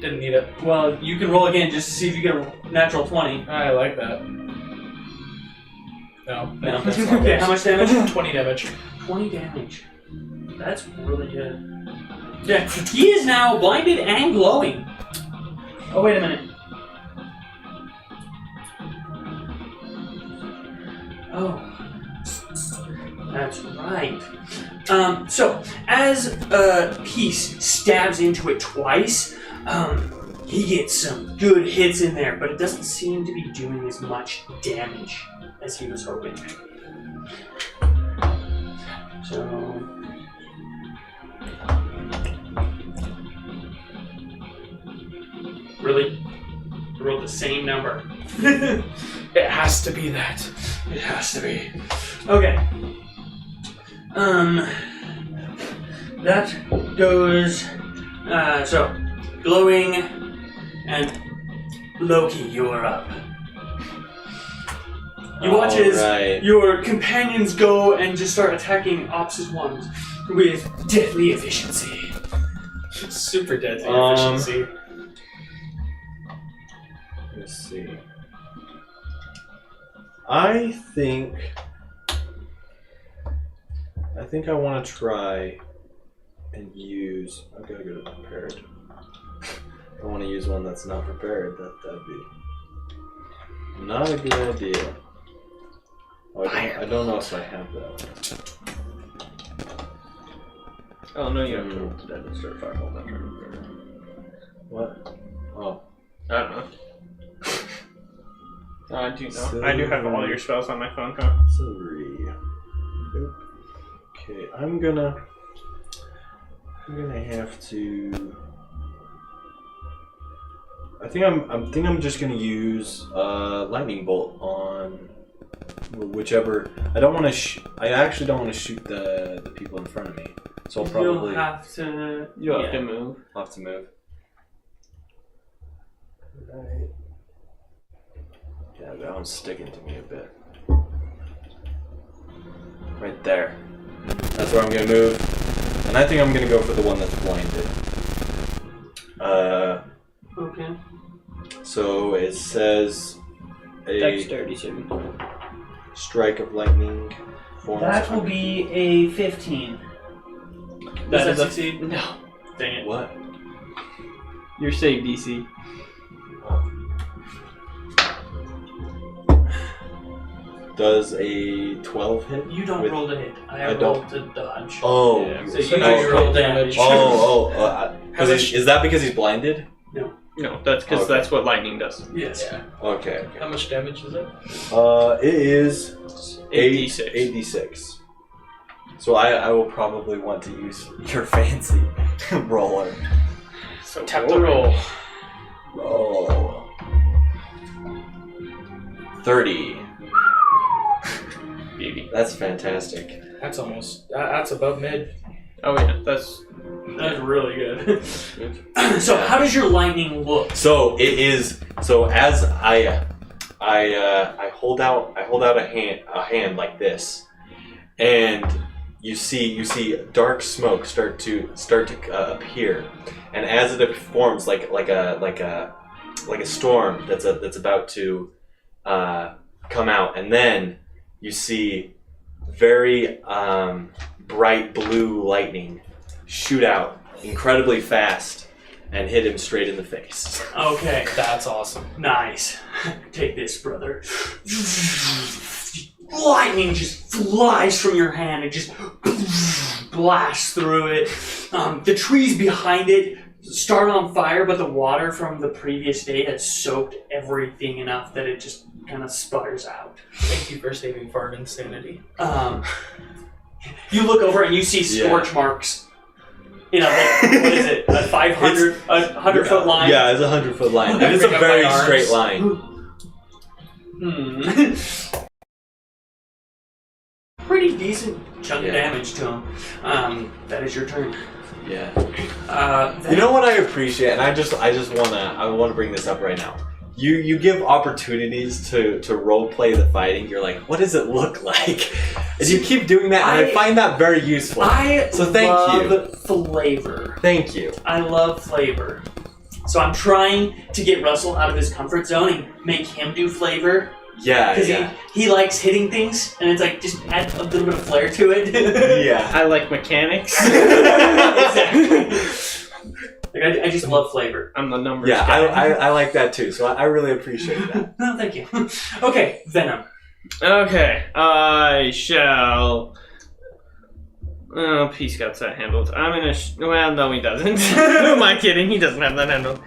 didn't need it. Well, you can roll again just to see if you get a natural 20. I like that. No. No. That's not Okay, how much damage? 20 damage. 20 damage. That's really good. Yeah, he is now blinded and glowing. Oh, wait a minute. Oh. That's right. So, as Peace stabs into it twice, he gets some good hits in there, but it doesn't seem to be doing as much damage as he was hoping. So... Really? I rolled the same number. It has to be that. It has to be. Okay. That goes, so, glowing, and Loki, you're up. You watch as your companions go and just start attacking opposite ones with deadly efficiency. Super deadly efficiency. Let's see. I think I want to try and use. I've got to go to prepared. I want to use one that's not prepared. That'd be not a good idea. Oh, I don't know if I have that. Oh no, you have to roll to dead and start fireball. That's right. What? Oh. I don't know. I do know. I do have all your spells on my phone, huh? 3. Okay, I'm gonna have to. I think I'm just gonna use lightning bolt on whichever. I don't want to. I actually don't want to shoot the people in front of me. So I'll probably. You'll have to move. I'll have to move. Right. Yeah, that one's sticking to me a bit. Right there. That's where I'm gonna move. And I think I'm gonna go for the one that's blinded. Okay. So it says a Dexterity saving. strike of lightning forms. That will be a 15. Does that succeed? No. Dang it. What? Your save DC. Does a 12 hit? You don't with- roll to hit. I I rolled to dodge. Oh. Yeah, So you know you roll damage. Is that because he's blinded? No, that's because Okay. that's what lightning does. Yes. Yeah. Okay. How much damage is it? It is 8d6. 8d6. So I will probably want to use your fancy roller. So Tap the roll. Roll. 30. Beauty. That's fantastic. That's almost. That's above mid. Oh yeah, that's really good. So how does your lightning look? So it is. So as I hold out a hand like this, and you see dark smoke start to appear, and as it forms like a storm that's about to come out, and then you see very bright blue lightning shoot out incredibly fast and hit him straight in the face. Okay. That's awesome. Nice. Take this, brother. Lightning just flies from your hand and just blasts through it. The trees behind it start on fire, but the water from the previous day has soaked everything enough that it just kind of sputters out. Thank you for saving farm insanity. You look over and you see scorch marks in a, what is it, a 100-foot line? Yeah, it's a 100-foot line. And it's a very straight line. Pretty decent chunk of damage to him. That is your turn. Yeah. Then, You know what I appreciate, and I wanna bring this up right now. You give opportunities to role play the fighting. You're like, what does it look like? And you keep doing that, and I find that very useful. So thank you. love flavor. Thank you. I love flavor. So I'm trying to get Russell out of his comfort zone and make him do flavor. Yeah, Because yeah. he likes hitting things, and it's like, just add a little bit of flair to it. Yeah. I like mechanics. Exactly. Like, I just love flavor. I'm the numbers Yeah, guy. I like that too, so I really appreciate that. No, thank you. Okay, Venom. Okay, I shall. Oh, Peace got that handled. I'm gonna. Well, no, he doesn't. Who am I kidding? He doesn't have that handled.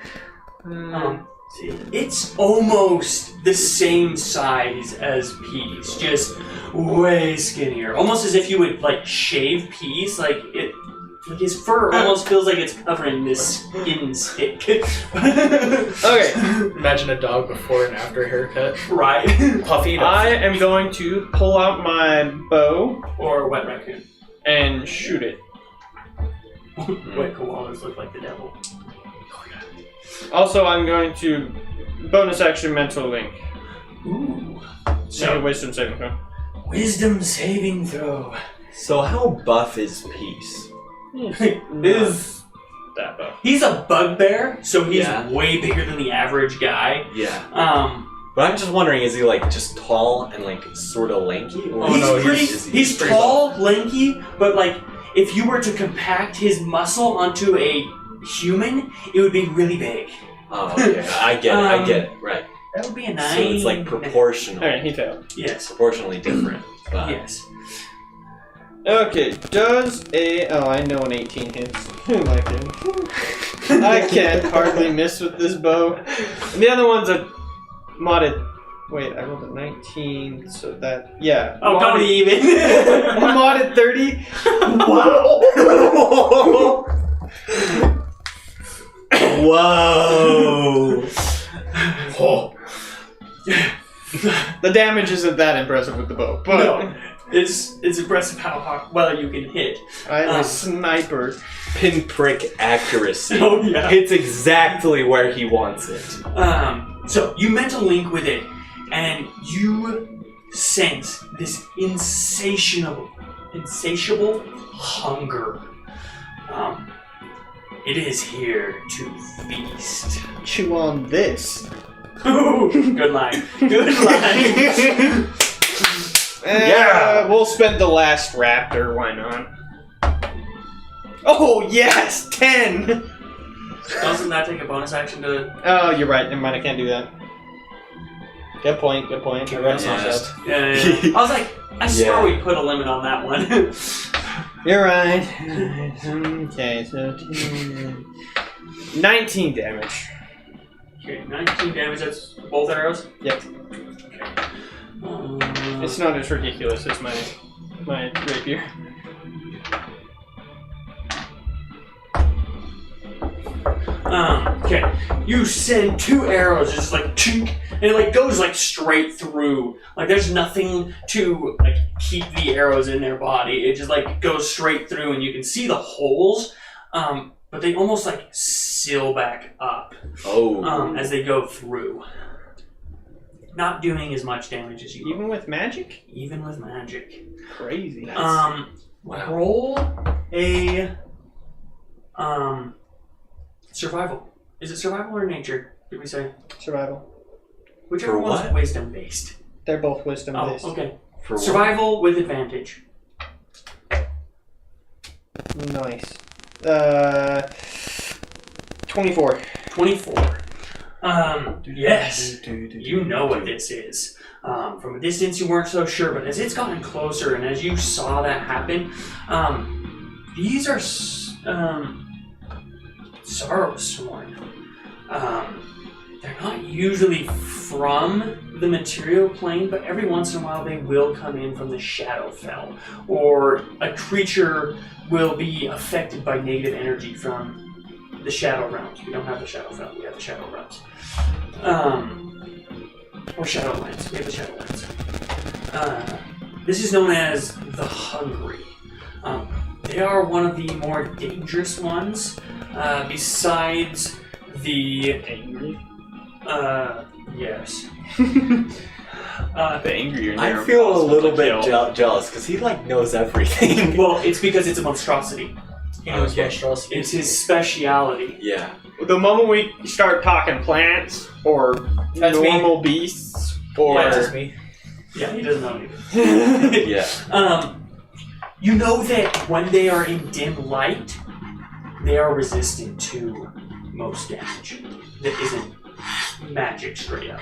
It's almost the same size as Peace, just way skinnier. Almost as if you would like shave Peace, like his fur almost feels like it's covering this skin stick. Okay, Imagine a dog before and after a haircut. Right. Puffy. I am going to pull out my bow Or wet raccoon. and shoot it. Wet koalas look like the devil. Also, I'm going to bonus action mental link. Ooh. So wisdom saving throw. Wisdom saving throw. So how buff is Peace? Is That buff. he's a bugbear, so he's Yeah. way bigger than the average guy. Yeah. But I'm just wondering, is he like just tall and like sort of lanky? Or He's tall, lanky, but like if you were to compact his muscle onto a human, it would be really big. Oh, okay. I get it. Right. That would be a 9. So it's like proportional. Alright, he failed. Yes. Proportionally different. But Yes. Okay, does a... Oh, I know an 18 hits. Who am I kidding? I can't hardly miss with this bow. And the other one's a modded... Wait, I rolled a 19, so that... Yeah. Oh, don't even. Modded 30. Wow. Whoa. Oh. The damage isn't that impressive with the bow, but... No. It's impressive how well you can hit. I'm a sniper. Pinprick accuracy. Oh, yeah. Hits exactly where he wants it. So you mental link with it, and you sense this insatiable hunger. It is here to feast. Chew on this. Ooh, good line. Good line. Yeah. We'll spend the last raptor, why not? Oh, yes! 10! Doesn't that take a bonus action to... Oh, you're right. Never mind, I can't do that. Good point, good point. I read it myself. Yeah. I was like, I swear we put a limit on that one. You're right. Okay, so 19 damage. Okay, 19 damage, that's both arrows? Yep. It's not as ridiculous as my rapier. Okay, you send 2 arrows, just like chink, and it like goes like straight through. Like there's nothing to like keep the arrows in their body. It just like goes straight through, and you can see the holes, but they almost like seal back up as they go through. Not doing as much damage as you. Even with magic? Even with magic. Crazy. Roll a survival. Is it survival or nature? Did we say? Survival. Whichever For one's what? wisdom based. They're both wisdom based. Oh, okay. For what? Survival with advantage. Nice. 24. 24. Yes. You know what this is. From a distance you weren't so sure, but as it's gotten closer and as you saw that happen, these are sorrow sworn. They're not usually from the material plane, but every once in a while they will come in from the Shadowfell, or a creature will be affected by negative energy from the Shadow Realms. We don't have the Shadowfell, we have the Shadow Realms. Or Shadowlands, we have the Shadowlands. This is known as the Hungry. They are one of the more dangerous ones, besides the... Angry? Yes. The angrier I feel a little bit jealous because he like knows everything. Well, it's because it's a monstrosity. He knows Okay. monstrosity. It's his speciality. Yeah. The moment we start talking plants or That's me. normal beasts or Yeah, That's me. Yeah, he doesn't know anything. Yeah. You know that when they are in dim light, they are resistant to most damage that isn't magic straight up.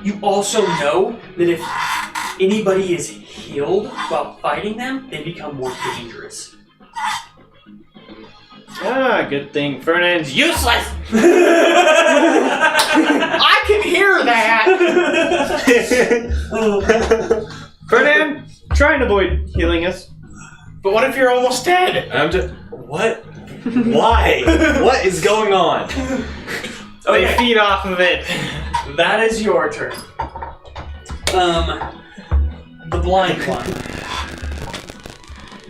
You also know that if anybody is healed while fighting them, they become more dangerous. good thing Fernand's useless. I can hear that. Fernand, try and avoid healing us. But what if you're almost dead? I'm just what? Why? What is going on? They feed off of it. That is your turn. The blind one.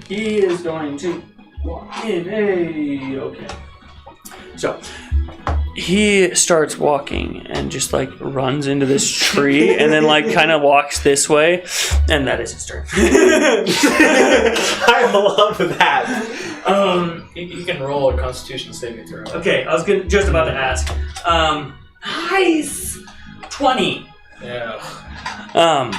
He is going to walk in. Hey, okay. So, he starts walking and just like runs into this tree and then like kind of walks this way, and that is his turn. I love that. You can roll a Constitution saving throw. Okay, I was just about to ask. Nice 20. Yeah.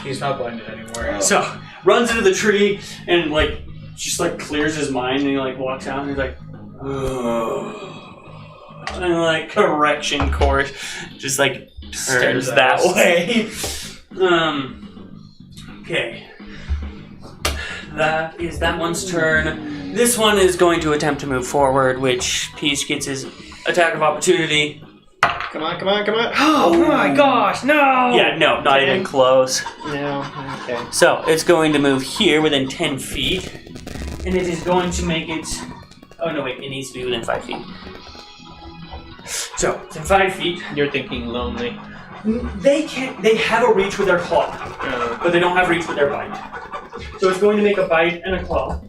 He's not blinded anymore. So runs into the tree and like just like clears his mind, and he like walks out and he's like, and like correction course just like turns that way. Okay. That is that one's turn. This one is going to attempt to move forward, which Peace gets his attack of opportunity. Come on. Oh my gosh, no! Yeah, no, not even close. No, okay. So it's going to move here within 10 feet, and it is going to make it. Oh no, wait, it needs to be within 5 feet. So it's in 5 feet. You're thinking lonely. They can't. They have a reach with their claw, but they don't have reach with their bite. So it's going to make a bite and a claw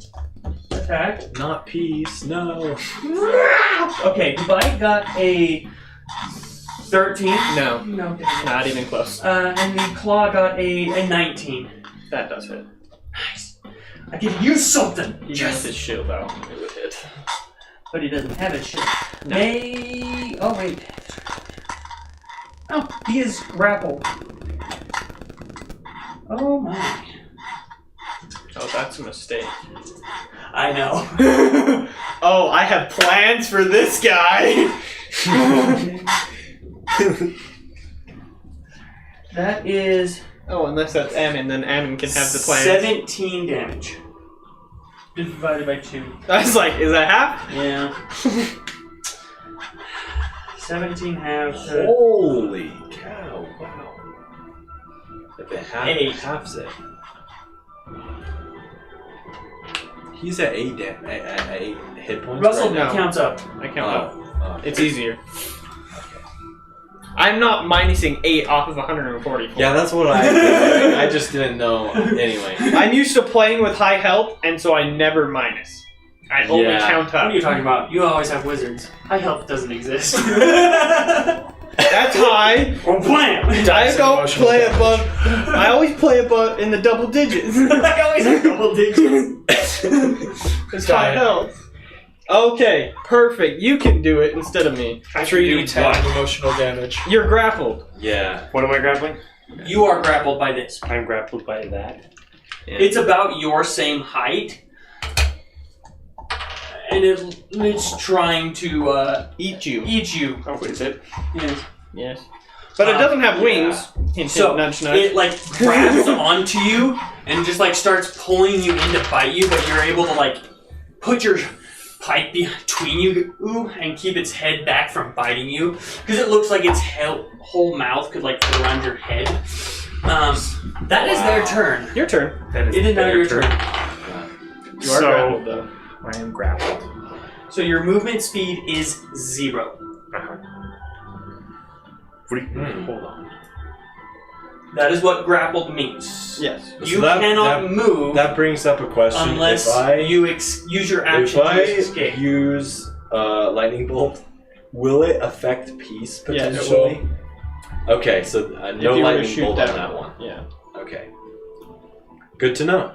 attack. Not Peace, no. Okay, the bite got a 13. No, No, not even close. and the claw got a 19. That does hit. Nice. I could use something. He used his shield out. It would hit. But he doesn't have his shit. No. Oh wait. Oh, he is grappled. Oh my. Oh, that's a mistake. I know. Oh, I have plans for this guy! That is Oh, unless that's Ammon, then Ammon can have the plans. 17 damage. Divided by 2. I was like, is that half? Yeah. 17 halves. Holy cow! Wow. If it Eight. halves it. He's at 8 hit points. Russell right now. counts up. I count up. Oh, It's easier. I'm not minusing 8 off of 144. yeah, that's what I just didn't know. Anyway. I'm used to playing with high health, and so I never minus. I only Yeah. count What up. are you talking about? You always have wizards. High health doesn't exist. That's high. Or blam! I don't emotional play damage. above. I always play above in the double digits. I always have double digits. It's high health. Okay, perfect. You can do it instead of me. 3d10 emotional damage. You're grappled. Yeah. What am I grappling? You are grappled by this. I'm grappled by that. It's about your same height. And it's trying to Eat you. eat you. Oh, is it? Yes. Yes. But it doesn't have wings. Hint, So hint, nudge, nudge. it like grabs onto you and just like starts pulling you in to bite you, but you're able to like put your pipe between you and keep its head back from biting you, because it looks like its whole mouth could like fit around your head. That is their turn. Your turn. That is It is now their your turn. You are So- grappled, though. I am grappled. So your movement speed is 0. Uh-huh. Hold on. That is what grappled means. Yes. You cannot move That brings up a question. unless if I, you use your action if I to escape. use lightning bolt, will it affect peace Yeah, it potentially? Okay, so If no you were to lightning shoot bolt on that that one. Yeah. Okay. Good to know.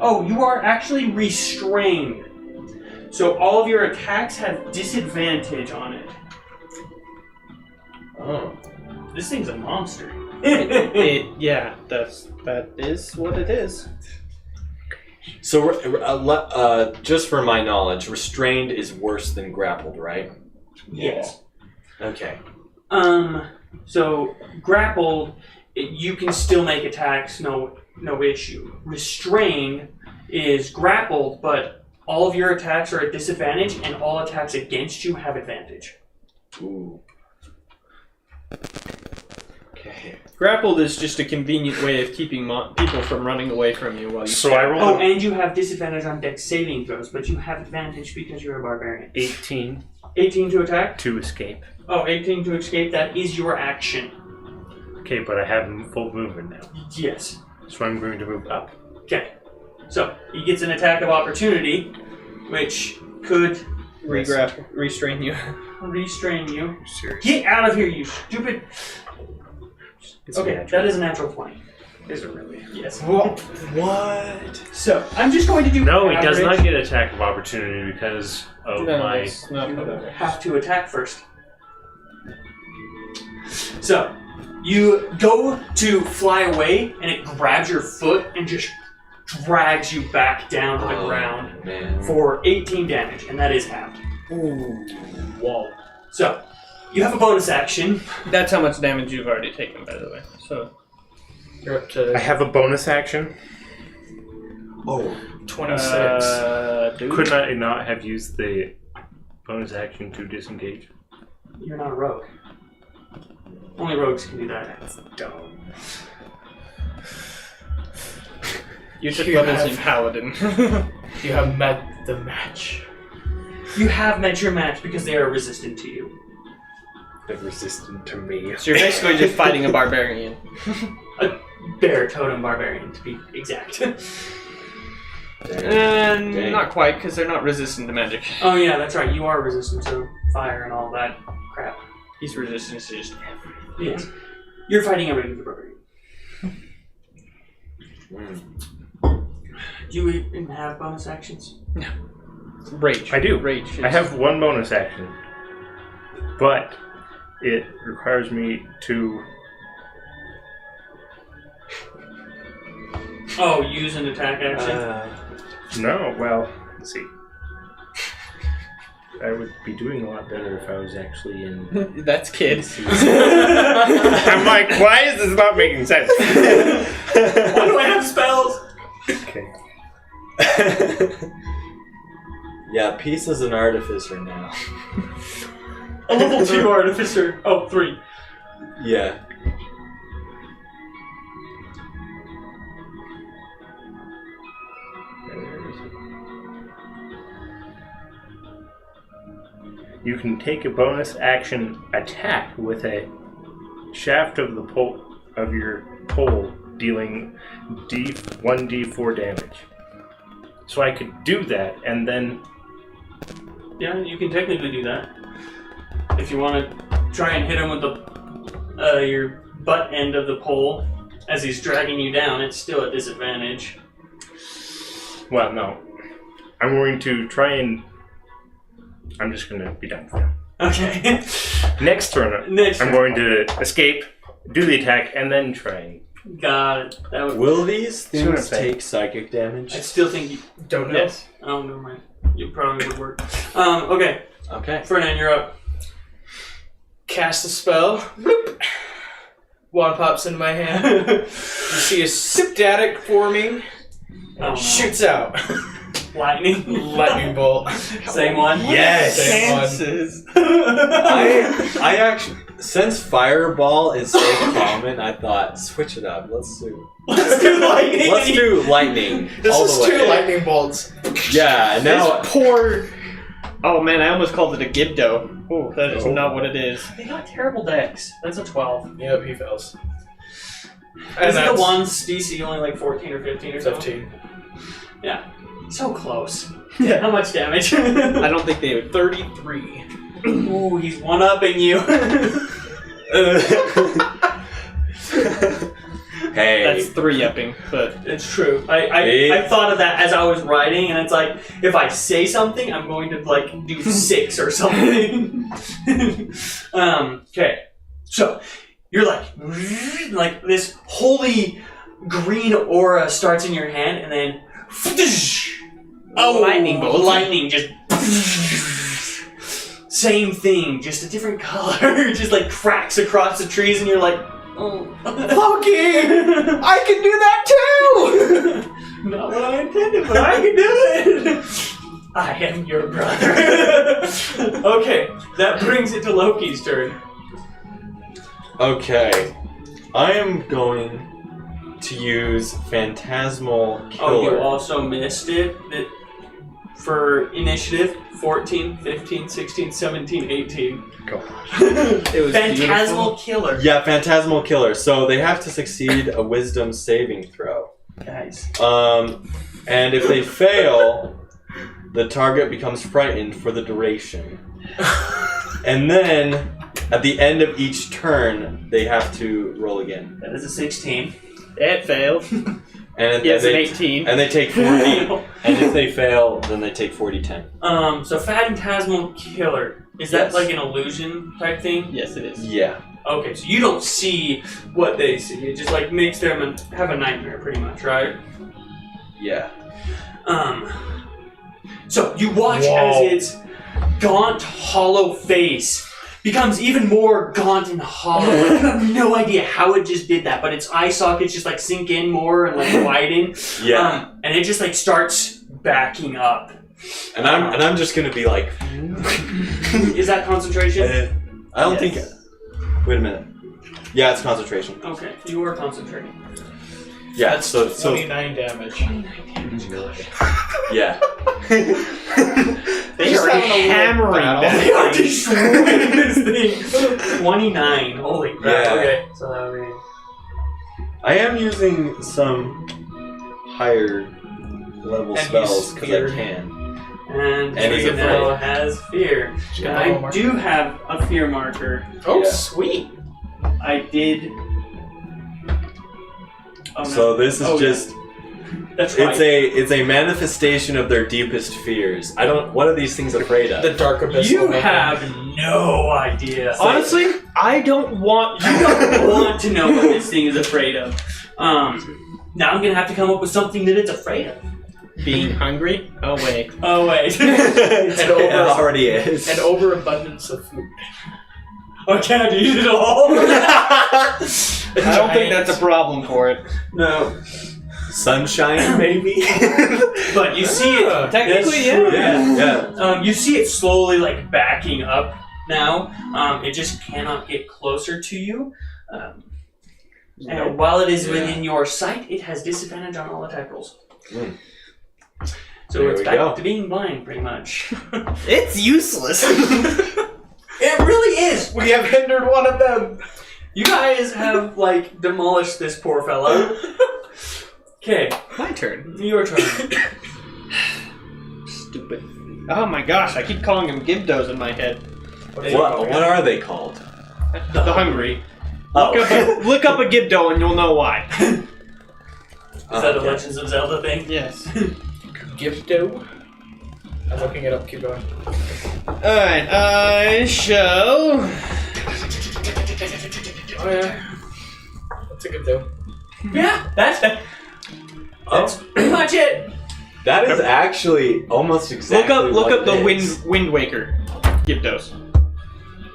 Oh, you are actually restrained. So all of your attacks have disadvantage on it. Oh. This thing's a monster. Yeah, that is what it is. So, just for my knowledge, restrained is worse than grappled, right? Yes. Okay. So grappled, you can still make attacks, no issue. Restrained is grappled, but all of your attacks are at disadvantage, and all attacks against you have advantage. Ooh. Okay. Grappled is just a convenient way of keeping people from running away from you while you. So I roll Oh, and you have disadvantage on dex saving throws, but you have advantage because you're a barbarian. 18 18 to attack? to escape. Oh, 18 to escape, that is your action. Okay, but I have full movement now. Yes. So I'm going to move up. Okay. So, he gets an attack of opportunity, which could restrain you. Restrain you. Seriously. Get out of here, you stupid. It's Okay, natural. that is a natural 20. Is it really? Yes. What? So I'm just going to do. No, he does average. not get attack of opportunity because of my. You have to attack first. So you go to fly away, and it grabs your foot and just drags you back down to the ground Man. for 18 damage, and that is halved. Ooh. Whoa. So you have a bonus action. That's how much damage you've already taken, by the way. So You're up to I have a bonus action. Oh. 26. dude. Could I not have used the bonus action to disengage? You're not a rogue. Only rogues can do that. Dumb. You took You levels have- in Paladin. You have met the match. You have met your match because they are resistant to you. They're resistant to me. So you're basically just fighting a barbarian. A bear totem barbarian, to be exact. Dang. Not quite, because they're not resistant to magic. Oh yeah, that's right. You are resistant to fire and all that crap. He's resistant to just Yes. You're fighting everything with the barbarian. Do you even have bonus actions? rage. I do. Rage. I have one bonus action, but it requires me to. Oh, use an attack action? No, well, let's see. I would be doing a lot better if I was actually in. That's kids. I'm like, why is this not making sense? Why do I have spells? Okay. Yeah, Peace is an artificer now. A level 2 artificer. Oh, 3. Yeah. You can take a bonus action attack with a shaft of the pole of your pole, dealing 1d4 damage. So I could do that, and then Yeah, you can technically do that. If you want to try and hit him with the your butt end of the pole as he's dragging you down, it's still a disadvantage. well, no, I'm going to try and. I'm just going to be done for now. Okay. Next turn, Next I'm turn. going to escape, do the attack, and then try and. Got it. That would. Will these See what I'm things saying? take psychic damage? I still think you. Don't know. Yes. Oh, never mind. You probably would work. Okay. Okay. Ferdinand, you're up. Cast a spell. Bloop. Wand pops into my hand. You see a static forming. Oh, no. Shoots out. Lightning. Lightning bolt. Same one. Yes! Same one. Chances. I actually, since Fireball is so common, I thought, switch it up. Let's do lightning. Let's do lightning. This all is the way. 2 lightning bolts. Yeah, now This poor. Oh man, I almost called it a Gibdo. Oh, that is not what it is. They got terrible decks. That's a 12. Yep, he fails. Is it the that's one's DC only like 14 or 15 or something? 15. Yeah. So close. Yeah. How much damage? I don't think they would. 33. Ooh, he's one-upping you. hey, That's 3-upping, but It's true. I thought of that as I was writing, and it's like, if I say something, I'm going to like do 6 or something. Okay. So, you're like this holy green aura starts in your hand, and then lightning bolt. Lightning just same thing, just a different color, just like cracks across the trees, and you're like, oh, Loki, I can do that too. not what I intended, but I can do it. I am your brother. Okay, that brings it to Loki's turn. okay. I am going to use Phantasmal Killer. Oh, you also missed it. For initiative, 14, 15, 16, 17, 18. Gosh. It was Phantasmal Killer. Yeah, Phantasmal Killer. So they have to succeed a Wisdom saving throw. Guys. And if they fail, the target becomes frightened for the duration. And then, at the end of each turn, they have to roll again. That is a 16. It failed. And Yes, and an they, 18. And they take 40. And if they fail, then they take 40-10. So Phantasmal Killer, is that Yes. like an illusion type thing? Yes, it is. Yeah. Okay, so you don't see what they see. It just like makes them have a nightmare, pretty much, right? Yeah. So you watch Whoa. as its gaunt, hollow face becomes even more gaunt and hollow. Like, you have no idea how it just did that, but its eye sockets just like sink in more and like widen. Yeah. And it just like starts backing up. And I'm just gonna be like, Is that concentration? I don't Yes. think. Wait a minute. Yeah, it's concentration. Okay, you are concentrating. Yeah, so 29 damage. yeah. They are hammering that. They are destroying this thing. 29. Holy crap. Yeah. Okay, so that would be... I am using some higher level And spells he's because I feared. can. And And he's Trigonel afraid. has fear. She's And got a I marker. do have a fear marker. Oh, Yeah. sweet. I did... Oh, no. So this is Oh, just That's right. it's a manifestation of their deepest fears. I don't. What are these things afraid of? The dark abyss. You have no idea. Honestly, I don't want. You don't want to know what this thing is afraid of. Now I'm gonna have to come up with something that it's afraid of. Being hungry? Oh wait. Oh wait. it already is. An overabundance of food. Oh, can I use it all? I don't think that's a problem for it. No. Sunshine, maybe. But you see it. Technically, That's true, yeah. You see it slowly like backing up now. It just cannot get closer to you. And while it is within your sight, it has disadvantage on all attack rolls. Mm. So There it's we back go. to being blind, pretty much. It's useless. It really is. We have hindered one of them. You guys have like demolished this poor fellow. Okay, My turn. your turn. Stupid. Oh my gosh, I keep calling them Gibdos in my head. What are they called? The hungry. Oh. Look up a Gibdo and you'll know why. Is that a Legends of Zelda thing? Yes. Gifto. I'm looking it up. Keep going. Alright, I shall. Oh yeah. That's a Gifto. Yeah, that's pretty much it. That is actually almost exactly. Look what up the it is. Wind Waker Gibdos.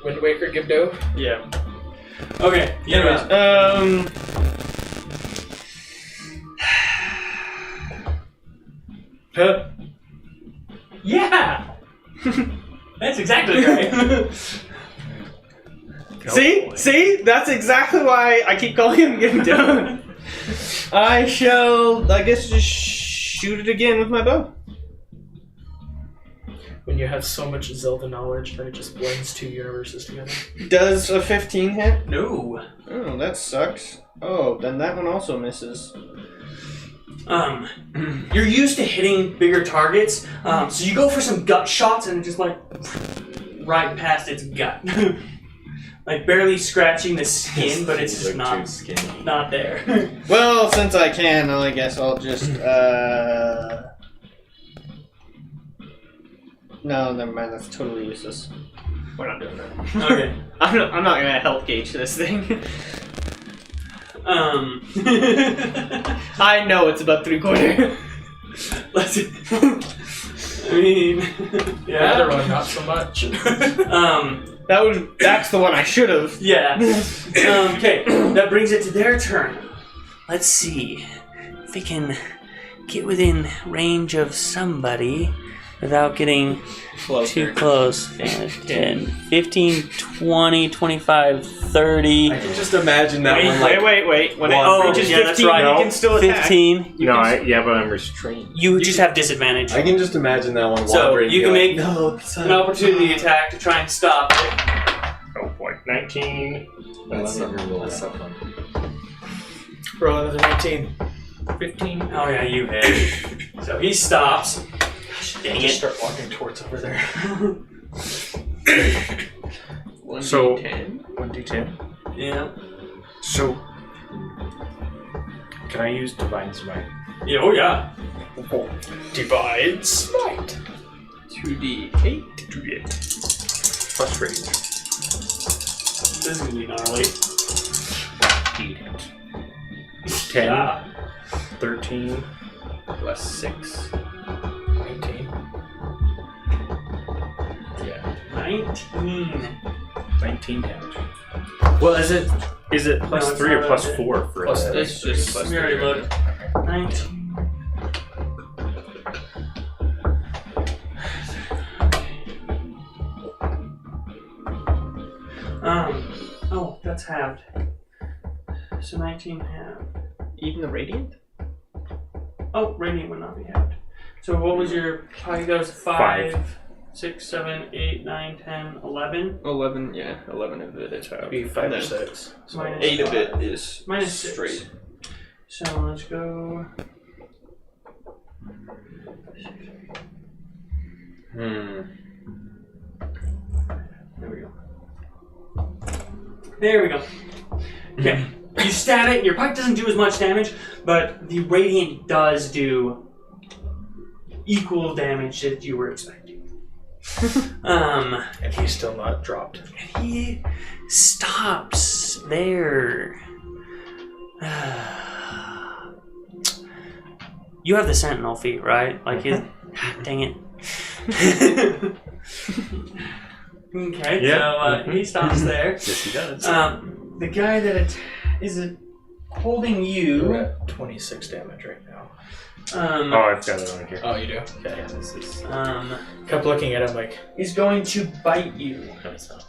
Wind Waker Gifto. Yeah. Okay, Anyways, Huh? yeah. That's exactly right. See? That's exactly why I keep calling him Gibdo. I shall, I guess, just shoot it again with my bow. When you have so much Zelda knowledge, then it just blends two universes together. Does a 15 hit? No. Oh, that sucks. Oh, then that one also misses. You're used to hitting bigger targets, so you go for some gut shots and it just like right past its gut. Like barely scratching the skin, but it's just Look too skinny. not there. Well, since I can, I guess I'll just, No, never mind, that's totally useless. We're not doing that. Okay. I'm not gonna health gauge this thing. I know it's about 3/4. Let's. I mean, The other yeah. one, not so much. That's the one I should have. Yeah. Okay, that brings it to their turn. Let's see if we can get within range of somebody without getting too close. 10, 15, 20, 25, 30. I can just imagine that one like. Wait. When it One. reaches Yeah, that's 15, right. you can still attack. 15. Yeah, but I'm restrained. You just have disadvantage. I can just imagine that one So wandering. you can like, make no, it's an opportunity attack to try and stop it. Oh boy, 19. That's not so fun. Roll another 19. 15. Oh yeah, you hit. So he stops. Gosh, Dang Just it. start walking towards over there. 1d10. 1d10. Yeah. So, can I use Divine Smite? Yeah. Oh yeah. Divine Smite. 2d8. 2d8. Plus range. This is gonna be gnarly. 10, Yeah. 13, Plus 6. 19. yeah, 19. 19 damage. Well, is it? Is it plus No, it's 3 or not plus that. 4 for Plus that? It's just plus We already 3. looked. 19. Oh, that's halved. So 19 halved. Even the radiant? Oh, radiant would not be halved. So what was your pie? That was 5, 6, 7, 8, 9, 10, 11. 11, yeah. 11 of it is half. Be 5 or And then 6. Minus 8 of 5. it is Minus 6. straight. So let's go. There we go. There we go. Okay. You stab it, and your pike doesn't do as much damage, but the radiant does do equal damage that you were expecting. And he's still not dropped. And he stops there. You have the sentinel feat, right? Like his. Dang it. Okay, Yeah. so he stops there. Yes, he does. The guy that is holding We're you. at 26 damage right now. Oh, I've got it on here. Oh, you do? Okay. Yeah, this is... Kept looking at him like, Is going to bite you. No, it's not.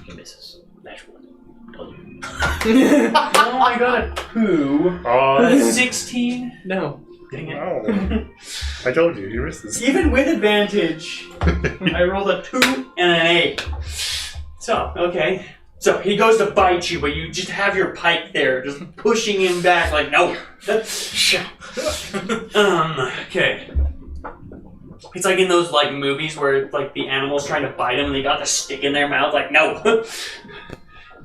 He misses. Natural one. Told you. Oh my god, 2. Oh, 16. No. Dang it. no. I told you, you missed this. Even with advantage, I rolled a 2 and an 8. So, okay. So he goes to bite you, but you just have your pike there, just pushing him back like, no. Okay. It's like in those like movies where like the animal's trying to bite him and they got the stick in their mouth, like, no.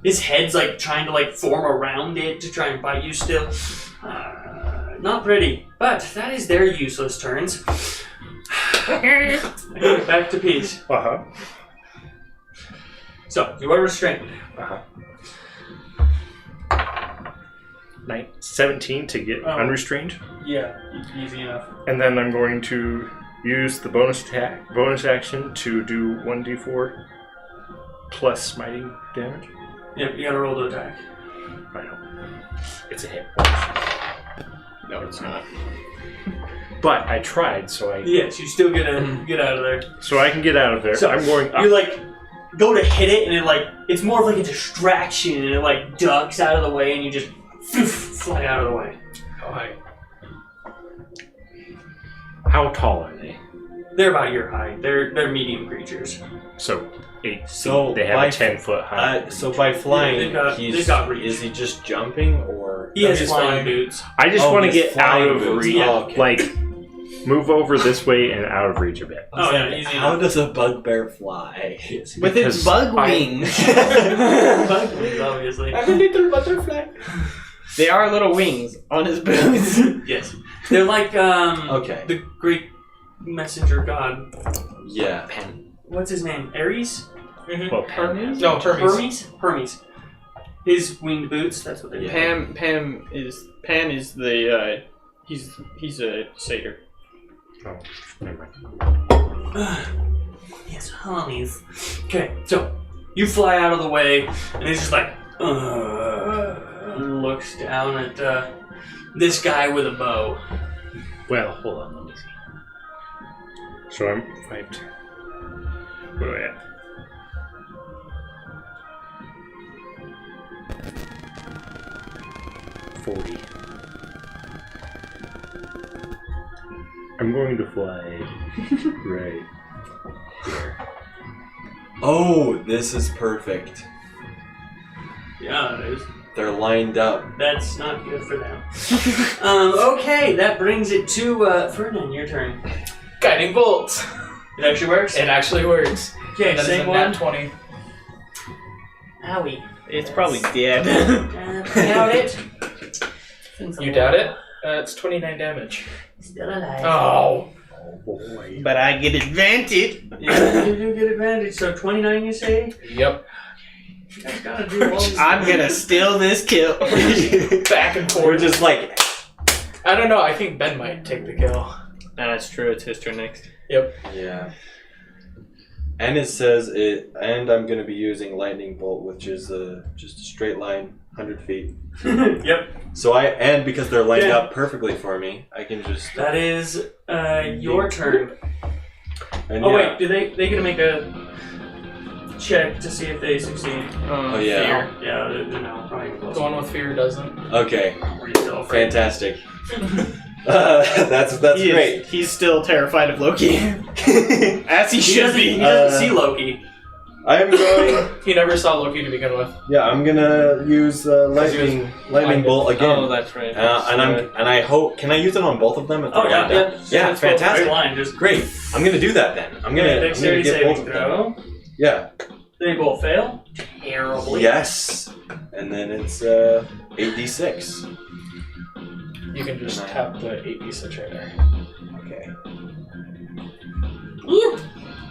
His head's like trying to like form around it to try and bite you still. Not pretty, but that is their useless turns. Okay, back to peace. Uh-huh. So, you are restrained. Uh-huh. 17 to get Oh. unrestrained. Yeah, easy enough. And then I'm going to use the bonus action to do 1d4 plus smiting damage. Yep, you gotta roll to attack. I know. It's a hit. No, it's not. But I tried, so I Yes, you still get out of there. so I can get out of there. So, I'm going up. You like go to hit it, and it like it's more of like a distraction, and it like ducks out of the way, and you just fly out of the way. how high? How tall are they? They're about your height. They're medium creatures. So 8 So feet. They have by a 10-foot height. So by flying, they've got reach. is he just jumping or? He has he's flying flying. boots. I just Oh, want to he's get out flying of boots. reach. Oh, okay. Like, move over this way and out of reach a bit. Oh yeah, easy How enough. does a bugbear fly? With its Because bug I- wings. Obviously. I'm a little butterfly. They are little wings on his boots. Yes. They're like Okay. the Greek messenger god. Yeah. What's his name? Ares? Well, Pan. No, Hermes. Hermes. His winged boots. That's what they do. Pan is the he's a satyr. Oh, never mind. Yes, Hermes. Okay, so you fly out of the way, and he's just like looks down at this guy with a bow. Well, hold on, let me see. So I'm 5. What do I have? 40. I'm going to fly right here. Oh, this is perfect. Yeah, it is. They're lined up. That's not good for them. Okay, that brings it to Ferdinand. Your turn. Guiding bolt. It actually works? It actually works. Okay, That is same a nat one. 20. Owie. It's probably dead. Doubt it. You doubt it? It's 29 damage. Still alive. Oh. Boy. But I get advantage. Yeah, you do get advantage. So 29, you say? Yep. You guys gotta do all these. I'm gonna steal this kill. Back and forth. We're just like, I don't know. I think Ben might take the kill. Nah, that's true. It's his turn next. Yep. yeah. And it says it, and I'm going to be using lightning bolt, which is just a straight line, 100 feet. Yep. So and because they're lined up perfectly for me, I can just. That is your turn. And Oh yeah. wait, do they gonna make a check to see if they succeed? Oh yeah. Yeah, no, probably close. The one with fear doesn't. Okay. Are you still afraid? Fantastic. That's great. He's still terrified of Loki. As he He should doesn't, he be. doesn't see Loki. I'm going. He never saw Loki to begin with. Yeah, I'm gonna use lightning bolt again. Oh, that's right. And I hope. Can I use it on both of them? If Oh they're yeah, lined up? yeah. Yeah, It's both fantastic. straight line, just Great. I'm gonna do that then. I'm gonna dexterity get both saving of them. throw. Yeah. They both fail. Terribly. Yes. And then it's 8d6. You can just tap the 8d6 right there. Okay.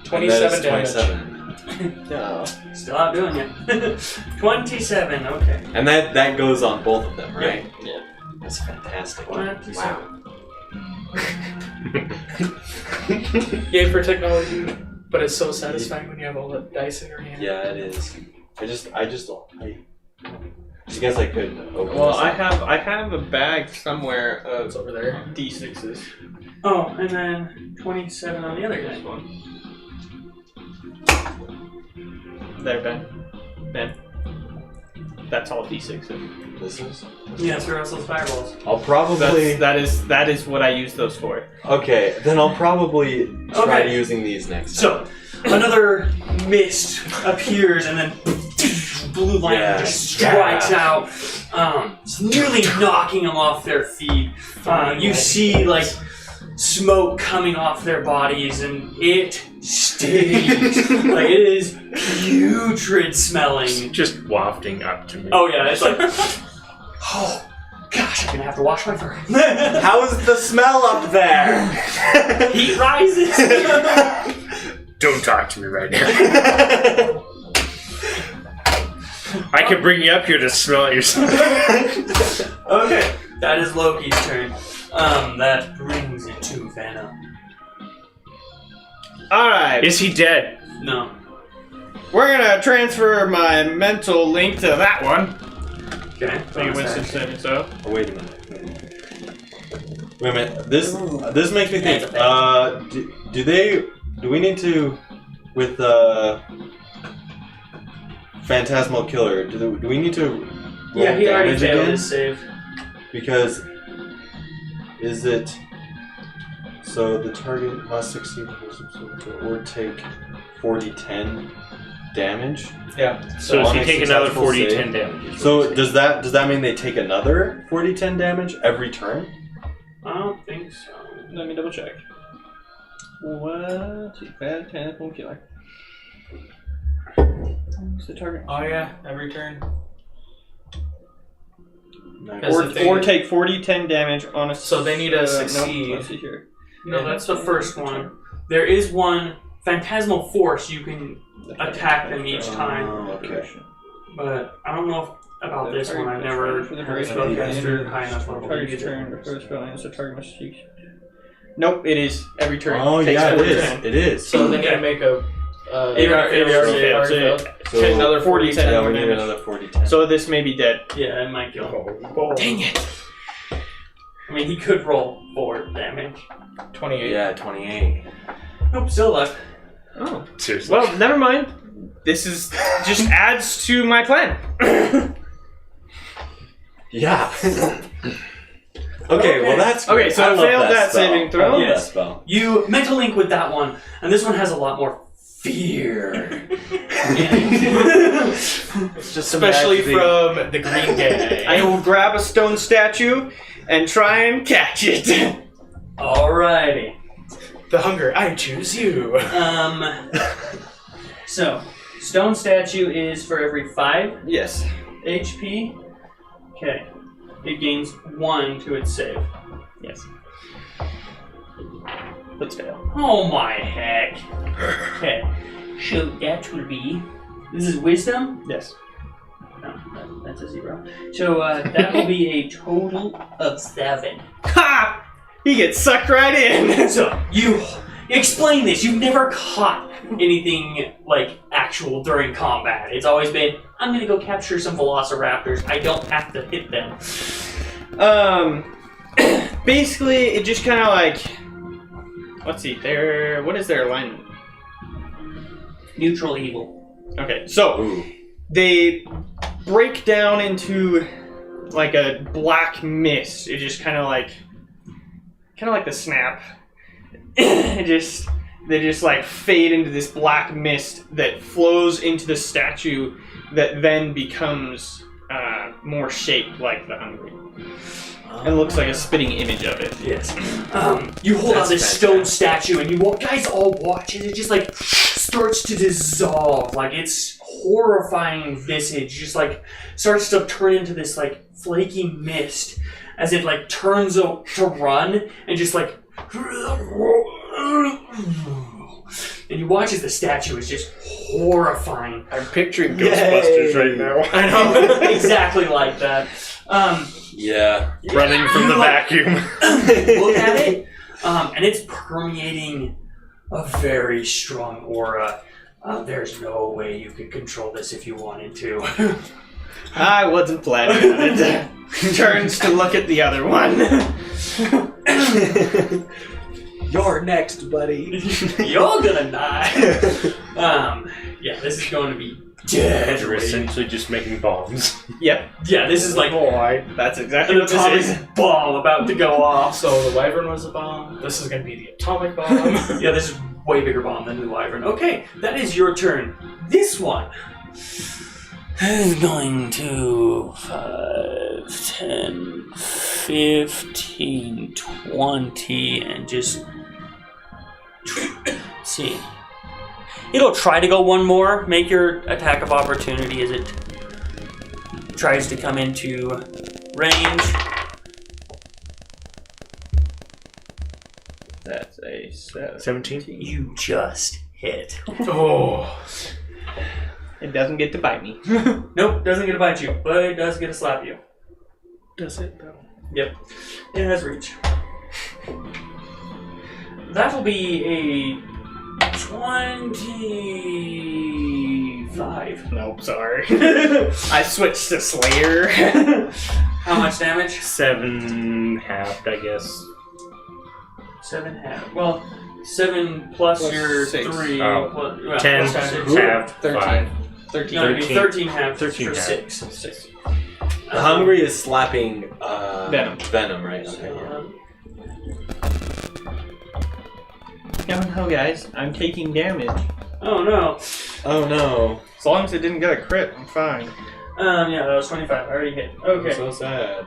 27 damage. 27. No. Still out doing it. 27. Okay. And that goes on both of them, right? Yeah. That's fantastic. 27. Wow. Yay for technology, but it's so satisfying when you have all the dice in your hand. Yeah, it is. I guess I could open Well, this up. I have a bag somewhere of It's over there. D6s. Oh, and then 27 on the other guy's one. There, Ben. That's all D6s. This is. Yeah, throw us those fireballs. I'll probably. That is what I use those for. Okay, then I'll probably try Okay. using these next So, another mist appears and then blue light Yeah. just strikes out, nearly knocking them off their feet. You see, like, smoke coming off their bodies, and it stinks. Like, it is putrid smelling. Just wafting up to me. Oh, yeah, it's like, oh, gosh, I'm gonna have to wash my fur. How's the smell up there? Heat rises. Don't talk to me right now. I could bring you up here to smell it yourself. Okay, that is Loki's turn. That brings it to Venom. Alright. Is he dead? No. We're gonna transfer my mental link to that one. Okay. Thank you, Winston said so. Oh, wait a minute. Wait a minute. This makes me think. Do we need to with Phantasmal Killer? Do we need to roll Yeah, he already damage failed again? his save. Because is it so the target must succeed or take 40-10 damage? Yeah. So does on he a take another successful 40-10 save? damage? So does that mean they take another 40-10 damage every turn? I don't think so. Let me double check. What's a Phantasmal Killer? What's the target? Oh yeah, every turn. Or take 40-10 damage on a. So they need to succeed. No, let's see here. No, that's the first one. There is one Phantasmal Force you can attack them each time. Oh, okay. But I don't know about this one. I've never had a spellcaster high enough level to Target use turn it. before the spell ends, the target must use. Nope, it is every turn. Oh takes yeah, it 40 is. 10. It is. So they need to make a. It already failed, so So take another 40 10 yeah, more we need damage. another 40-10. So this may be dead. Yeah, it might kill him. Dang it! I mean, he could roll 4 damage. 28. Yeah, 28. Nope, still alive. Oh. Seriously. Well, never mind. This is just adds to my plan. Yeah. Okay, well that's Okay, great. so I it love failed that spell. saving throw. I love Yes. that spell. You mental link with that one, and this one has a lot more fear. Just Especially imagine- from the green guy. I will grab a stone statue and try and catch it. Alrighty. the hunger. I choose you. So, stone statue is for every 5 Yes. HP. Okay. It gains 1 to its save. Yes. Let's fail. Oh my heck. Okay. So that will be. This is wisdom? Yes. No, that's a 0. So that will be a total of 7. Ha! He gets sucked right in. So you explain this. You've never caught anything like actual during combat. It's always been, I'm gonna go capture some velociraptors. I don't have to hit them. Basically, it just kind of like. Let's see. What is their alignment? Neutral evil. Okay, so they break down into like a black mist. It just kind of like the snap. They just like fade into this black mist that flows into the statue, that then becomes more shaped like the hungry. It looks like a spitting image of it. Yes. You hold out this stone statue and you guys all watch and it just like starts to dissolve. Like its horrifying visage just like starts to turn into this like flaky mist as it like turns to run and just like. And you watch as the statue is just horrifying. I'm picturing Ghostbusters right now. I know, exactly like that. Yeah. Running from the vacuum. Look at it, and it's permeating a very strong aura. There's no way you could control this if you wanted to. I wasn't planning on it. Turns to look at the other one. You're next, buddy. You're gonna die. Yeah, this is going to be dead. You're essentially just making bombs. Yep. Yeah, this is like That's exactly an what this is. atomic bomb about to go off. So the wyvern was a bomb. This is going to be the atomic bomb. Yeah, this is way bigger bomb than the wyvern. Okay, that is your turn. This one is going to 5, 10, 15, 20, and just see. It'll try to go one more. Make your attack of opportunity as it tries to come into range. That's a 17. You just hit. Oh. It doesn't get to bite me. Nope, doesn't get to bite you, but it does get to slap you. Does it though? Yep, it has reach. That'll be a 25. Nope, sorry. I switched to Slayer. How much damage? 7 halved, I guess. 7 half. Well, 7 plus your 6. 3. Oh. Plus, well, 10 plus 6. halved, 13. 5. 13. No, it'd be 13 half 13 for half. 6. The hungry is slapping Venom, right? Okay, yeah. No, guys, I'm taking damage. Oh no. Oh no. As long as it didn't get a crit, I'm fine. Yeah, that was 25. I already hit. Okay. I'm so sad.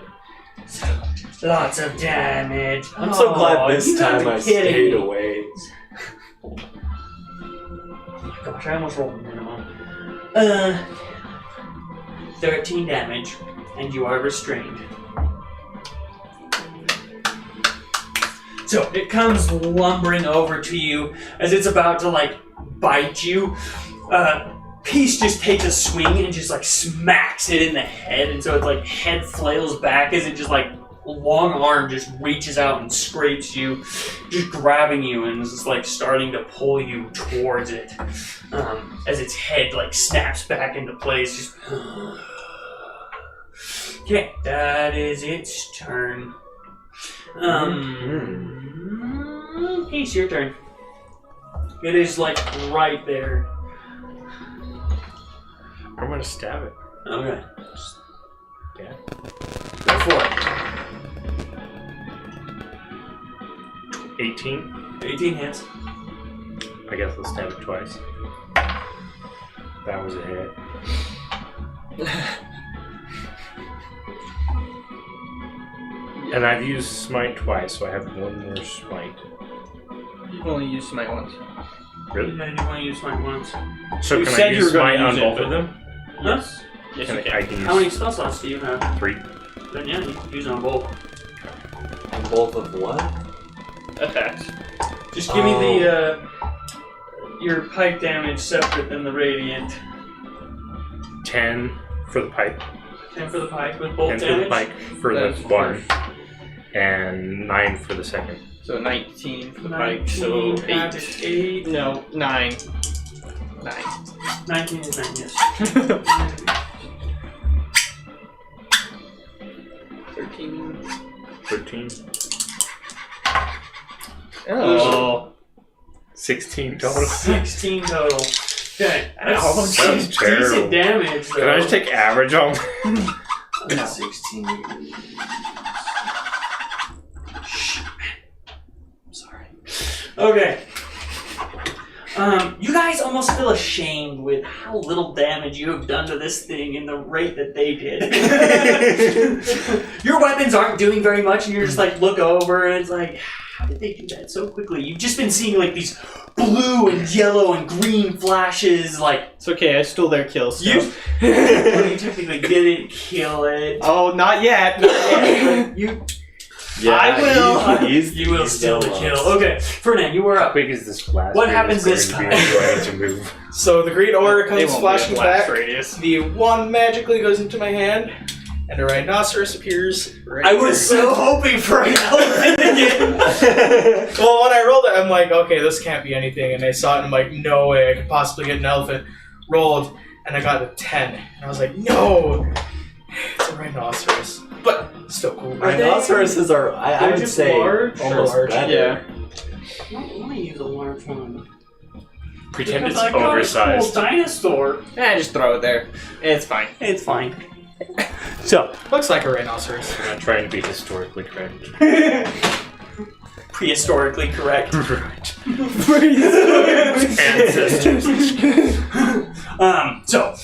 Lots of damage. I'm so glad this you gotta time be I kidding stayed me. away. Oh my gosh, I almost rolled a minimum. 13 damage, and you are restrained. So it comes lumbering over to you as it's about to like bite you. Peace just takes a swing and just like smacks it in the head, and so it's like head flails back as it just like long arm just reaches out and scrapes you, just grabbing you and is just like starting to pull you towards it. As its head like snaps back into place. Just okay, that is its turn. Peace, your turn. It is like right there. I'm gonna stab it. Okay. Yeah. Go for it. 18. 18 hits. I guess I'll stab it twice. That was a hit. And I've used smite twice, so I have one more smite. You can only use smite once. Really? Yeah, you want to use smite once. So You can I said you use were gonna smite on use it, both but- of them? Yes. Yes, Can you I can. can use How many spell slots do you have? 3. Then yeah, you can use it on both. On both of what? Attacks. Just give me the your pipe damage separate than the radiant. 10 for the pipe. 10 for the pipe with both 10 for damage. the pipe for the That's one. And 9 for the second. So 19 for the pipe. 19, So half 8. is 8. No, 9. 9. 19 is 9, yes. 13. 13. Oh. 16 total. 16 total. Okay. Ouch. That's That was decent terrible. damage, though. Can I just take average on? No. 16. Shit, man. I'm sorry. Okay. You guys almost feel ashamed with how little damage you have done to this thing in the rate that they did. Your weapons aren't doing very much, and you're just like, look over, and it's like, how did they do that so quickly? You've just been seeing like these blue and yellow and green flashes, like, It's okay, I stole their kill still. you technically didn't kill it. Oh, not yet. Not yet. You Yeah, I will. You will steal the kill. Okay, Fernand, you were How up. big is this blast? What radius happens this going to be going to move? So the green aura It comes won't flashing be a blast back. radius. The wand magically goes into my hand, and a rhinoceros appears right I there. was so hoping for an elephant again. Well, when I rolled it, I'm like, okay, this can't be anything. And I saw it, and I'm like, no way I could possibly get an elephant. Rolled, and I got a 10. And I was like, no, it's a rhinoceros. But still cool. Rhinoceroses are, I They're would just say, large? almost Large, better. Yeah. I don't want to use a large one. Pretend Because it's I got a oversized. cool dinosaur. Just throw it there. It's fine. It's fine. So, Looks like a rhinoceros. I'm not trying to be historically correct. prehistorically correct. Right. Ancestors. So,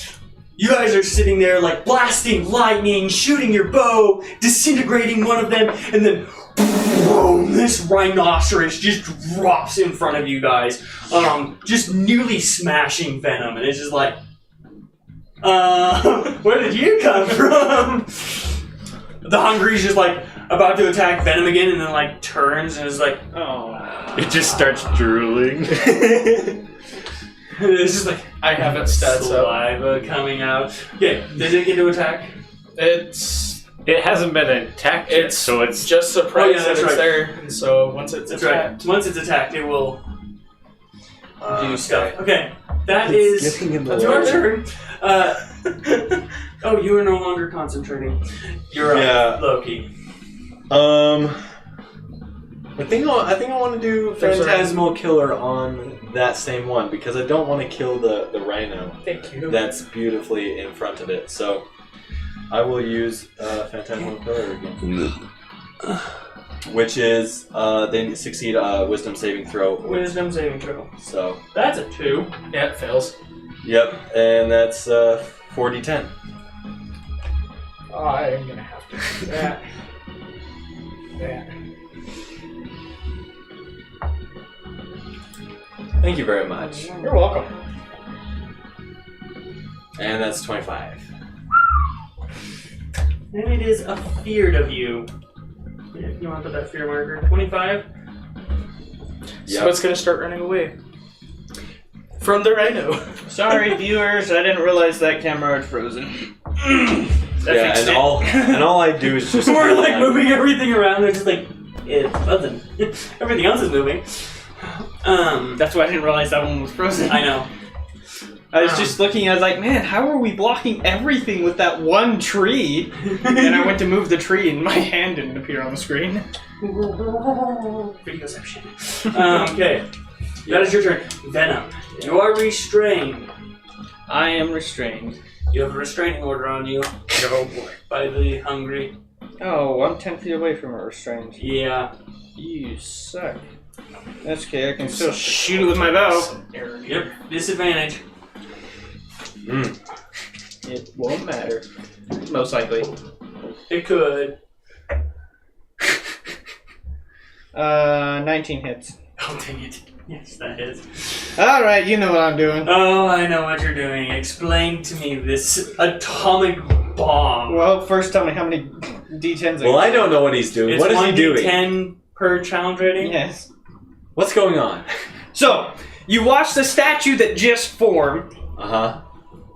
you guys are sitting there like blasting lightning, shooting your bow, disintegrating one of them, and then boom, this rhinoceros just drops in front of you guys, just nearly smashing Venom, and it's just like, where did you come from? The Hungry's just like about to attack Venom again, and then like turns and is like, Oh. It just starts drooling. it's just like I have its stats up. saliva coming out. Okay, does it get to attack? It hasn't been attacked yet, It's so it's just surprised Oh, yeah, that that's it's right. there. And so once it's That's attacked, right. Once it's attacked, it will do stuff. okay. Okay, that It's is skipping in the your way. turn. Oh, you are no longer concentrating. You're Yeah. up, Loki. I think I want to do There's a- Phantasmal Killer on that same one because I don't want to kill the rhino thank you. that's beautifully in front of it. So I will use Phantasmal Killer again, which is they succeed Wisdom saving throw. Wisdom saving throw. So That's a 2. Yeah, it fails. yep, and that's 4d10. Oh, I am gonna have to do that. That. Thank you very much. You're welcome. And that's 25. And it is a feared of you. Yeah, you want to put that fear marker? 25? So it's gonna start running away from the rhino. Sorry, viewers, I didn't realize that camera had frozen. Yeah, and all I do is just We're like moving everything around. They're just like, it's buzzing. Everything else is moving. That's why I didn't realize that one was frozen. I know. I was just looking, I was like, man, how are we blocking everything with that one tree? And I went to move the tree and my hand didn't appear on the screen. Videoception. Okay. That is your turn. Venom. You are restrained. I am restrained. You have a restraining order on you. oh boy. By the Hungry. Oh, I'm 10 feet away from a restrained. Yeah. You suck. That's okay, I can still shoot it with my bow. Yep. Disadvantage. It won't matter. Most likely. It could. 19 hits. Oh, dang it. Yes, that is. Alright, you know what I'm doing. Oh, I know what you're doing. Explain to me this atomic bomb. Well, first tell me how many D10s Well, I don't know what he's doing. It's What is he doing? 1d10 per challenge rating? Yes. What's going on? So, you watch the statue that just formed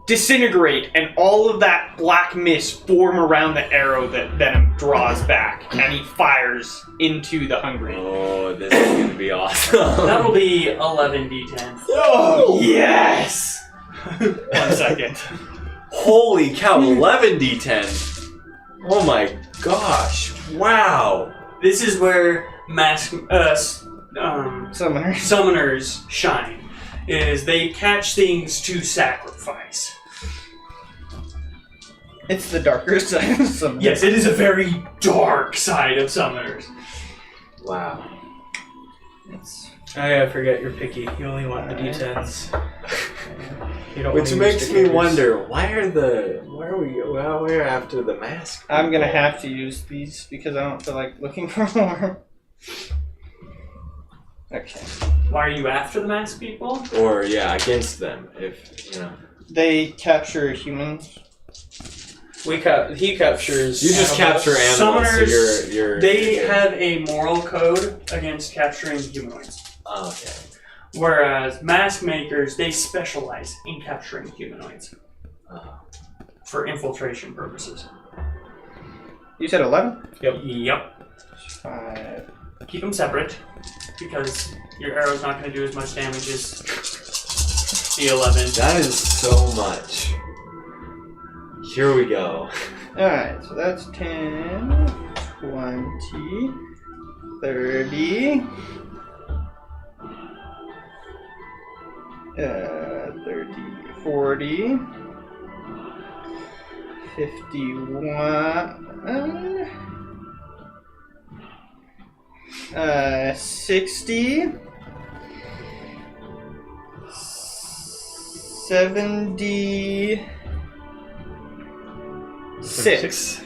disintegrate, and all of that black mist form around the arrow that Venom draws back, and he fires into the hungry. Oh, this is going to be awesome. That'll be 11d10. Oh, yes! 1 second. Holy cow, 11d10. Oh my gosh. Wow. This is where Summoners. summoners shine. Is they catch things to sacrifice. It's the darker side of summoners. Yes, it is a very dark side of summoners. Wow. I forget you're picky. You only want the D10s. You don't Which want makes me stickers. wonder, we're after the mask. I'm gonna have to use these because I don't feel like looking for more. Okay. Why are you after the masked people? Or, yeah, against them, if, you know. They capture humans. He captures. You just capture animals, Summoners, so you're... They have a moral code against capturing humanoids. Oh, okay. Whereas mask makers, they specialize in capturing humanoids. For infiltration purposes. You said 11? Yep. 5. Keep them separate, because your arrow's not going to do as much damage as the 11. That is so much. Here we go. Alright, so that's 10, 20, 30, 30, 40, 51, 60, 76.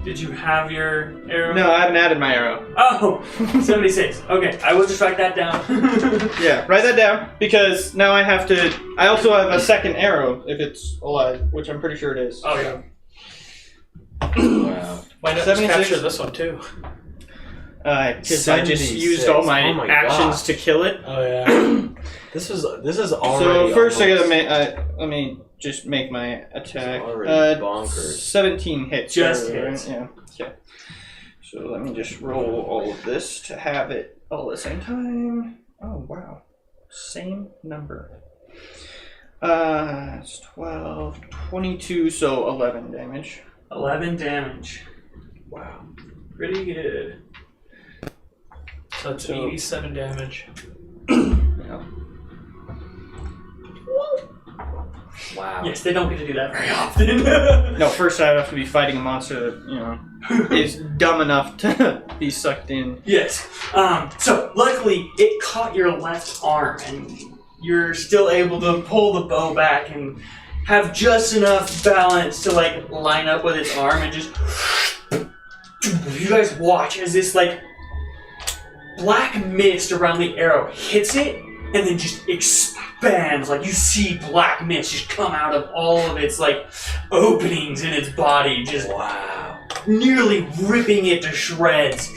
Did you have your arrow? No, I haven't added my arrow. Oh, 76. Okay, I will just write that down. Yeah, write that down because now I have to. I also have a second arrow if it's alive, which I'm pretty sure it is. Oh, yeah. Wow. Why not just 76? capture this one too? Because I just 76. used all my, Oh my actions gosh. to kill it. Oh yeah. This is already So first I almost- gotta let me just make my attack. already bonkers. 17 hits. Just right? hits. Yeah. Okay. So let me just roll all of this to have it all at the same time. Oh wow. Same number. It's 12, 22, so 11 damage. 11 damage. Wow. Pretty good. So it's 87 damage. Yeah. Wow. Yes, they don't get to do that very often. No, first I have to be fighting a monster that, is dumb enough to be sucked in. Yes. So luckily it caught your left arm and you're still able to pull the bow back and have just enough balance to line up with its arm and just you guys watch as this black mist around the arrow hits it and then just expands. You see black mist just come out of all of its openings in its body, just Wow. nearly ripping it to shreds.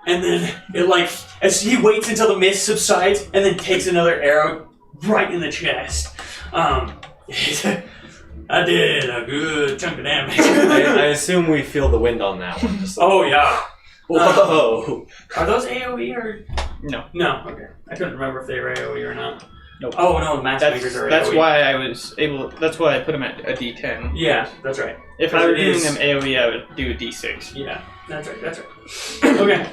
And then it as he waits until the mist subsides and then takes another arrow right in the chest. I did a good chunk of damage. I assume we feel the wind on that one. Oh yeah. Whoa. Are those AoE or No. no? Okay, I couldn't remember if they were AoE or not. Nope. Oh no, the matchmakers are AoE. That's why I was able. That's why I put them at a D10. Yeah, that's right. If I were It doing is- them AOE, I would do a D6. Yeah, that's right. That's right. Okay.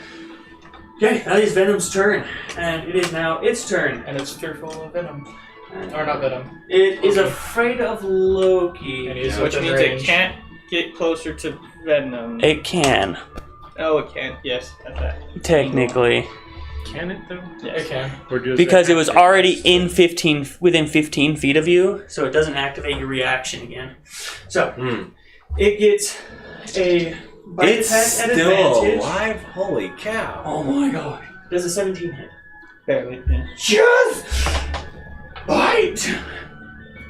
Okay, that is Venom's turn, and it is now its turn. And it's fearful of venom. And Or not venom. it is afraid of Loki. And he's Which within means range. it can't get closer to Venom. It can, Oh, it can. Yes, that's that. technically. Can it though? It can. Or does Because it it was have to- already within 15 feet of you, so it doesn't activate your reaction again. So, it gets a bite It's attack at still advantage. alive? Holy cow. Oh my god. Does a 17 hit? Barely. Yeah. Just bite!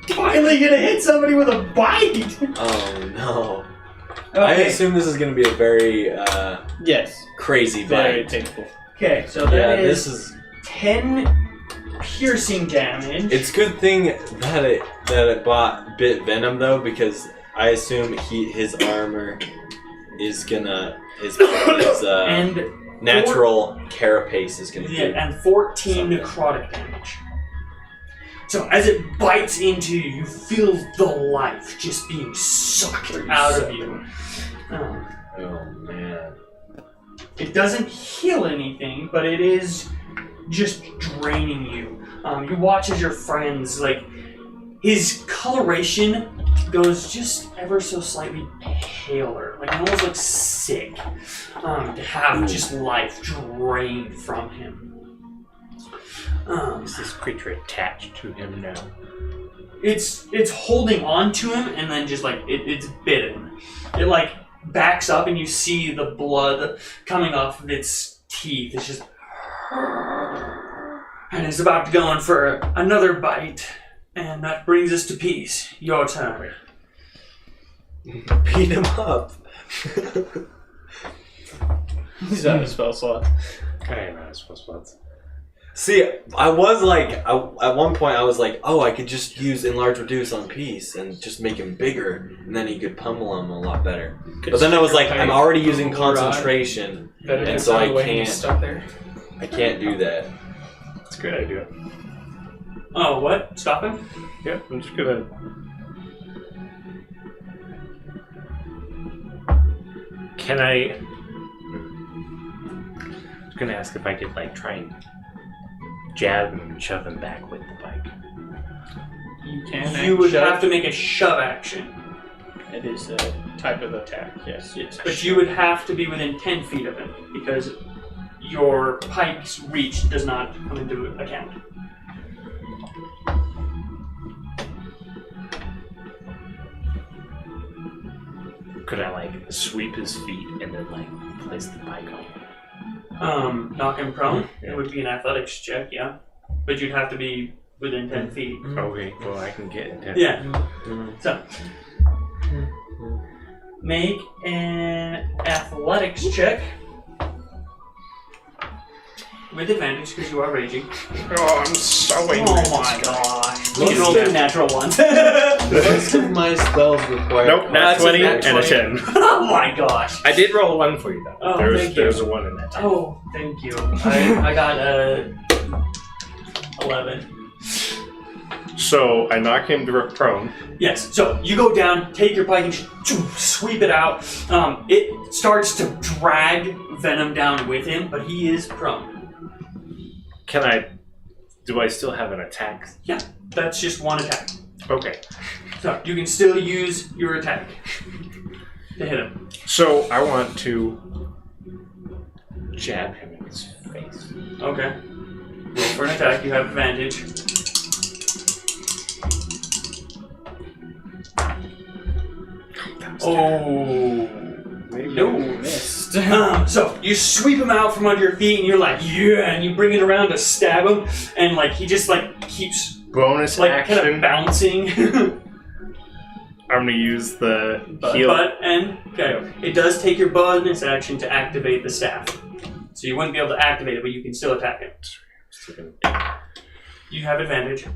Finally gonna hit somebody with a bite! Oh no. I Okay, assume this is going to be a very Yes. crazy Very bite. painful. okay, so Yeah, that this is is. 10 piercing damage. It's good thing that it bit Venom though, because I assume his armor is gonna his and natural carapace is gonna yeah, do. and 14 something. necrotic damage. So as it bites into you, you feel the life just being sucked out of you. Oh man. It doesn't heal anything, but it is just draining you. You watch as your friends, like, his coloration goes just ever so slightly paler. Like, he almost looks sick to have just life drained from him. Is this creature attached to him now? It's holding on to him, and then just, like, it's bitten. It, like, backs up, and you see the blood coming off of its teeth. It's just... And it's about to go in for another bite. And that brings us to peace. Your turn. Beat him up. He's out of spell slot. I am out of spell slots. See, I was like, at one point I was like, oh, I could just use Enlarge Reduce on Peace and just make him bigger, and then he could pummel him a lot better. But then I was like, I'm already using concentration, and so I can't do that. That's a great idea. Oh, what? Stop him? Yeah, I'm just gonna... Can I... I was gonna ask if I could, like, try and jab him and shove him back with the pike. You can. You would have to make a shove action. It is a type of attack. Yes. Yes, but you would have to be within 10 feet of him, because your pike's reach does not come into account. Could I, like, sweep his feet and then, like, place the pike on him? Knock him prone. Yeah. It would be an athletics check, yeah. But you'd have to be within 10 feet. Okay, well, I can get into... Yeah. So, make an athletics check with advantage because you are raging. Oh, I'm so angry. Oh my gosh! Most You rolled a natural one. Most of my spells require. Nope, not 20 and a 10. Oh my gosh! I did roll a 1 for you, though. Oh, thank you. There's a 1 in that 10. Oh, thank you. I got a 11. So, I knock him prone. Yes. So you go down, take your pike, and sweep it out. It starts to drag Venom down with him, but he is prone. Do I still have an attack? Yeah, that's just one attack. Okay. So you can still use your attack to hit him. So, I want to jab him in his face. Okay. Roll for an attack. You have advantage. Oh. No. Missed. So you sweep him out from under your feet, and you're like, yeah, and you bring it around to stab him, and like he just like keeps Bonus like action. kind of bouncing. I'm gonna use the heal. But and okay, it does take your bonus action to activate the staff, so you wouldn't be able to activate it, but you can still attack it. You have advantage.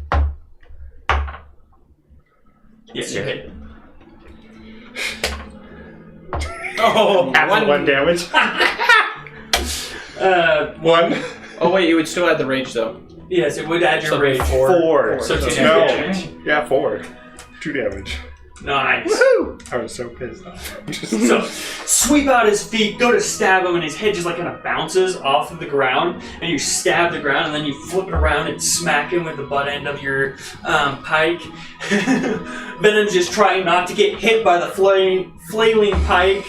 Yes, you hit. Oh, Half of 1 damage. 1. Oh wait, you would still add the rage though. Yes, it would add your So rage. 4. So 2 No. damage. Yeah, 4. 2 damage. Nice. I was so pissed off. So, sweep out his feet, go to stab him, and his head just like kind of bounces off of the ground, and you stab the ground, and then you flip it around and smack him with the butt end of your pike. Venom's just trying not to get hit by the flailing pike.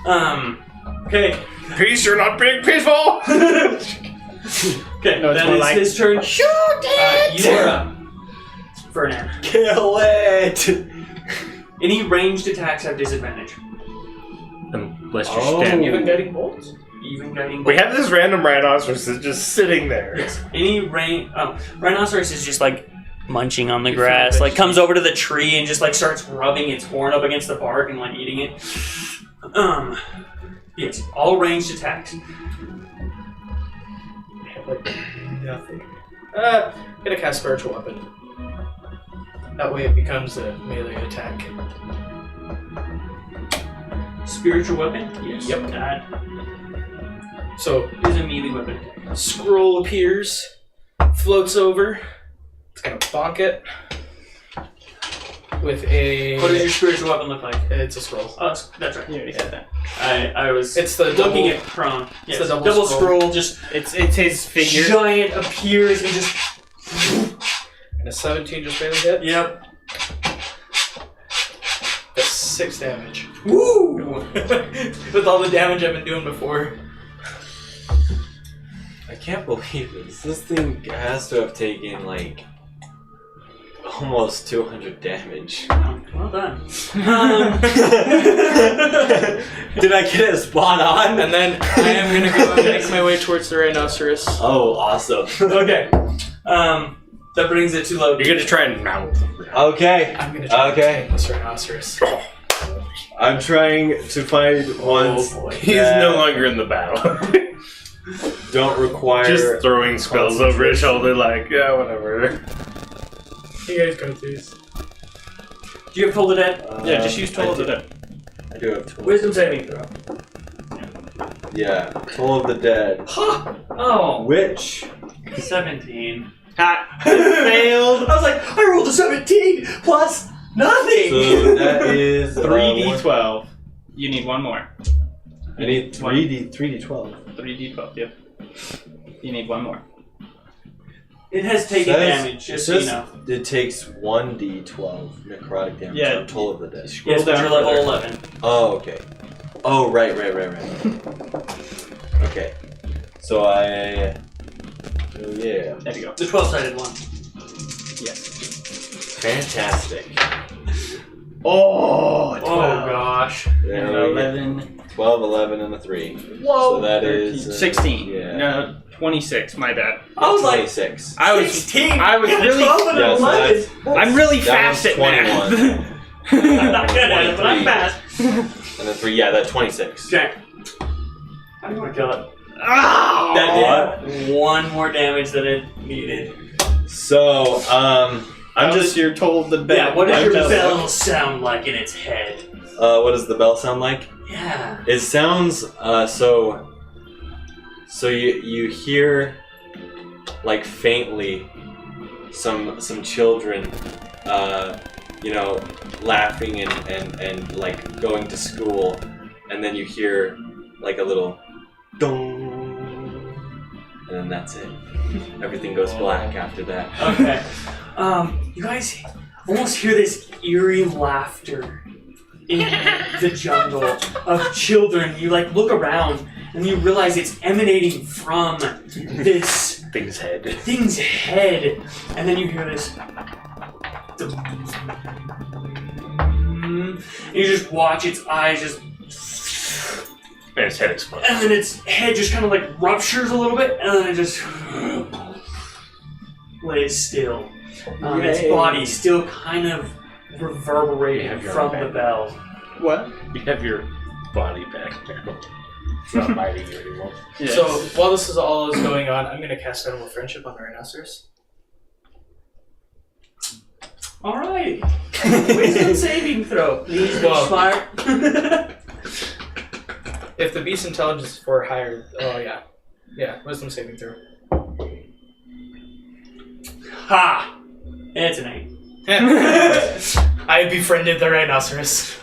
Okay. Peace, you're not being peaceful! Okay, No, it's that more is like, his turn. Shoot it! You are up. Fernand. Kill it! Any ranged attacks have disadvantage. Unless you're standing. Even guiding bolts? Even guiding We have this random rhinoceros that's just sitting there. Yes. Any rhinoceros is just like munching on the grass, like comes over to the tree and just like starts rubbing its horn up against the bark and like eating it. Yes, all ranged attacks. Like, nothing. Gonna cast spiritual weapon. That way it becomes a melee attack. Spiritual weapon? Yes. Yep. That So, is a melee weapon attack. scroll appears, floats over. It's gonna bonk it with a. What does your spiritual weapon look like? It's a scroll. Oh, that's right. You already said that. I was It's the looking double- at prone. Yes. the double double scroll. scroll. Just It's his figure. giant appears and just. And a 17 just barely hit. Yep. That's 6 damage. Woo! With all the damage I've been doing before. I can't believe this. This thing has to have taken like almost 200 damage. Well done. Did I get it spot on? And then I am gonna go and make my way towards the rhinoceros. Oh, awesome. Okay. That brings it to low. You're gonna try and mount them. Okay. I'm gonna try Okay. this rhinoceros. I'm trying to find ones boy. He's that no longer in the battle. don't require. Just throwing spells over his shoulder, like, yeah, whatever. You guys go, please. Do you have Toll the Dead? Yeah, just use Toll of the I do- Dead. I do have Toll. Wisdom saving throw. Yeah, Toll of the Dead. Oh, Which 17. Ha! Failed. I was like, I rolled a 17 plus nothing. so that is 3d12. You need one more. I need 3d12. 3d12, yep. You need one more. It has taken Says- damage, just it so you says know. It takes 1d12 necrotic damage Yeah. on Toll of the Dead. Scroll Yes, but down you're level further. 11. Oh, okay. Oh, right. Okay. So I. Oh, yeah. There you go. The 12-sided one. Yes. Fantastic. Oh, Oh gosh. There we go. 11. 12, 11, and a 3. Whoa. So that 13, is 16. Yeah. No, 26. My bad. I was like, 26. I was 16. I was Yeah, really- 12 and Yeah, so 11. I'm really That fast one's at math. 21. I'm not good at it, but I'm 23. fast. And then 3, yeah, that's 26. Okay. How do you want to kill it? Ah! That did one more damage than it needed. So, I'm How just. does your Toll of the Dead? Yeah, what does I'm your telling you. bell sound like in its head? What does the bell sound like? Yeah. It sounds so you hear like faintly some children laughing and like going to school, and then you hear like a little dong, and then that's it. Everything goes black after that. Okay. You guys almost hear this eerie laughter in the jungle of children. You like look around and you realize it's emanating from this Thing's head. thing's head, and then you hear this. And you just watch its eyes just, And his head explodes. and then its head just kind of like ruptures a little bit, and then it just lays still. Its Yay. body still kind of reverberating You have your from own the back. bell. What? You have your body back now. It's not biting you anymore. Yes. So while this is all is going on, I'm gonna cast Animal Friendship on the rhinoceros. Alright. Wisdom saving throw. Please be Well- smart. If the beast's intelligence is 4 higher, yeah, wisdom saving throw. Ha! It's an 8. I befriended the rhinoceros.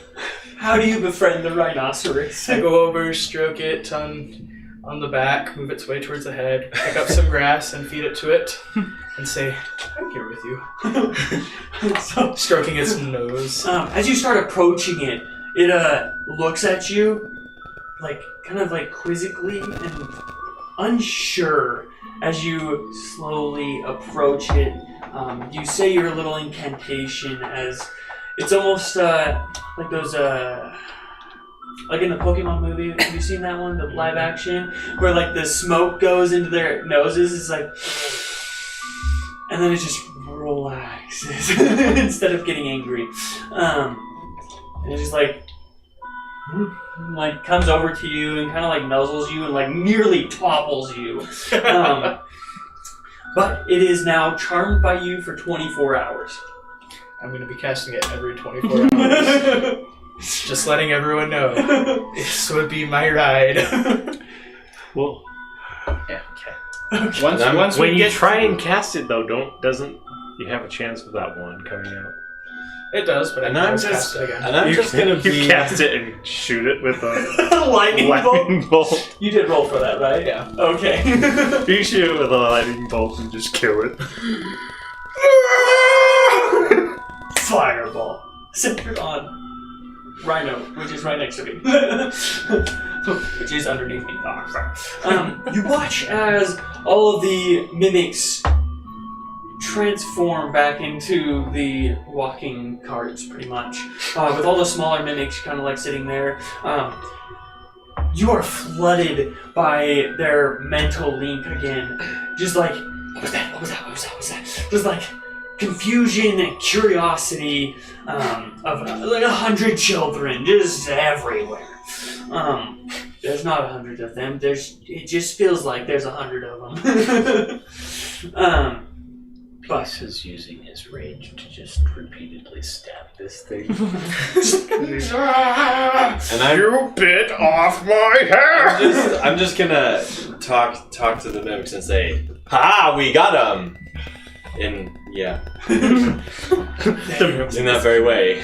How do you befriend the rhinoceros? I go over, stroke it on the back, move its way towards the head, pick up some grass and feed it to it, and say, "I'm here with you." So, Stroking its nose. as you start approaching it, it looks at you, like kind of like quizzically and unsure. As you slowly approach it, you say your little incantation as it's almost like those Like in the Pokemon movie, have you seen that one, the live action, where like the smoke goes into their noses? It's like, and then it just relaxes instead of getting angry. And it just like comes over to you and kind of like nuzzles you and like nearly topples you. But it is now charmed by you for 24 hours. I'm going to be casting it every 24 hours. Just letting everyone know. This would be my ride. Well, Yeah, okay. Once when we you get try and cast it though, doesn't you have a chance of that one coming out? It does, but I And can I'm always just, cast it again. and I'm just gonna you be. cast it and shoot it with a Lightning bolt? lightning bolt. You did roll for that, right? Yeah. Okay. You shoot it with a lightning bolt and just kill it. Fireball. Centered on Rhino, which is right next to me. Which is underneath me. Oh, sorry. You watch as all of the mimics transform back into the walking carts, pretty much. With all the smaller mimics kind of like sitting there. You are flooded by their mental link again. Just like, what was that? What was that? What was that? What was that? Just like confusion and curiosity of like 100 children just everywhere. There's not 100 of them. It just feels like there's 100 of them. Peace is using his rage to just repeatedly stab this thing. And You bit off my hair! I'm just gonna talk to the mimics and say, "Ha! We got him!" In that very way.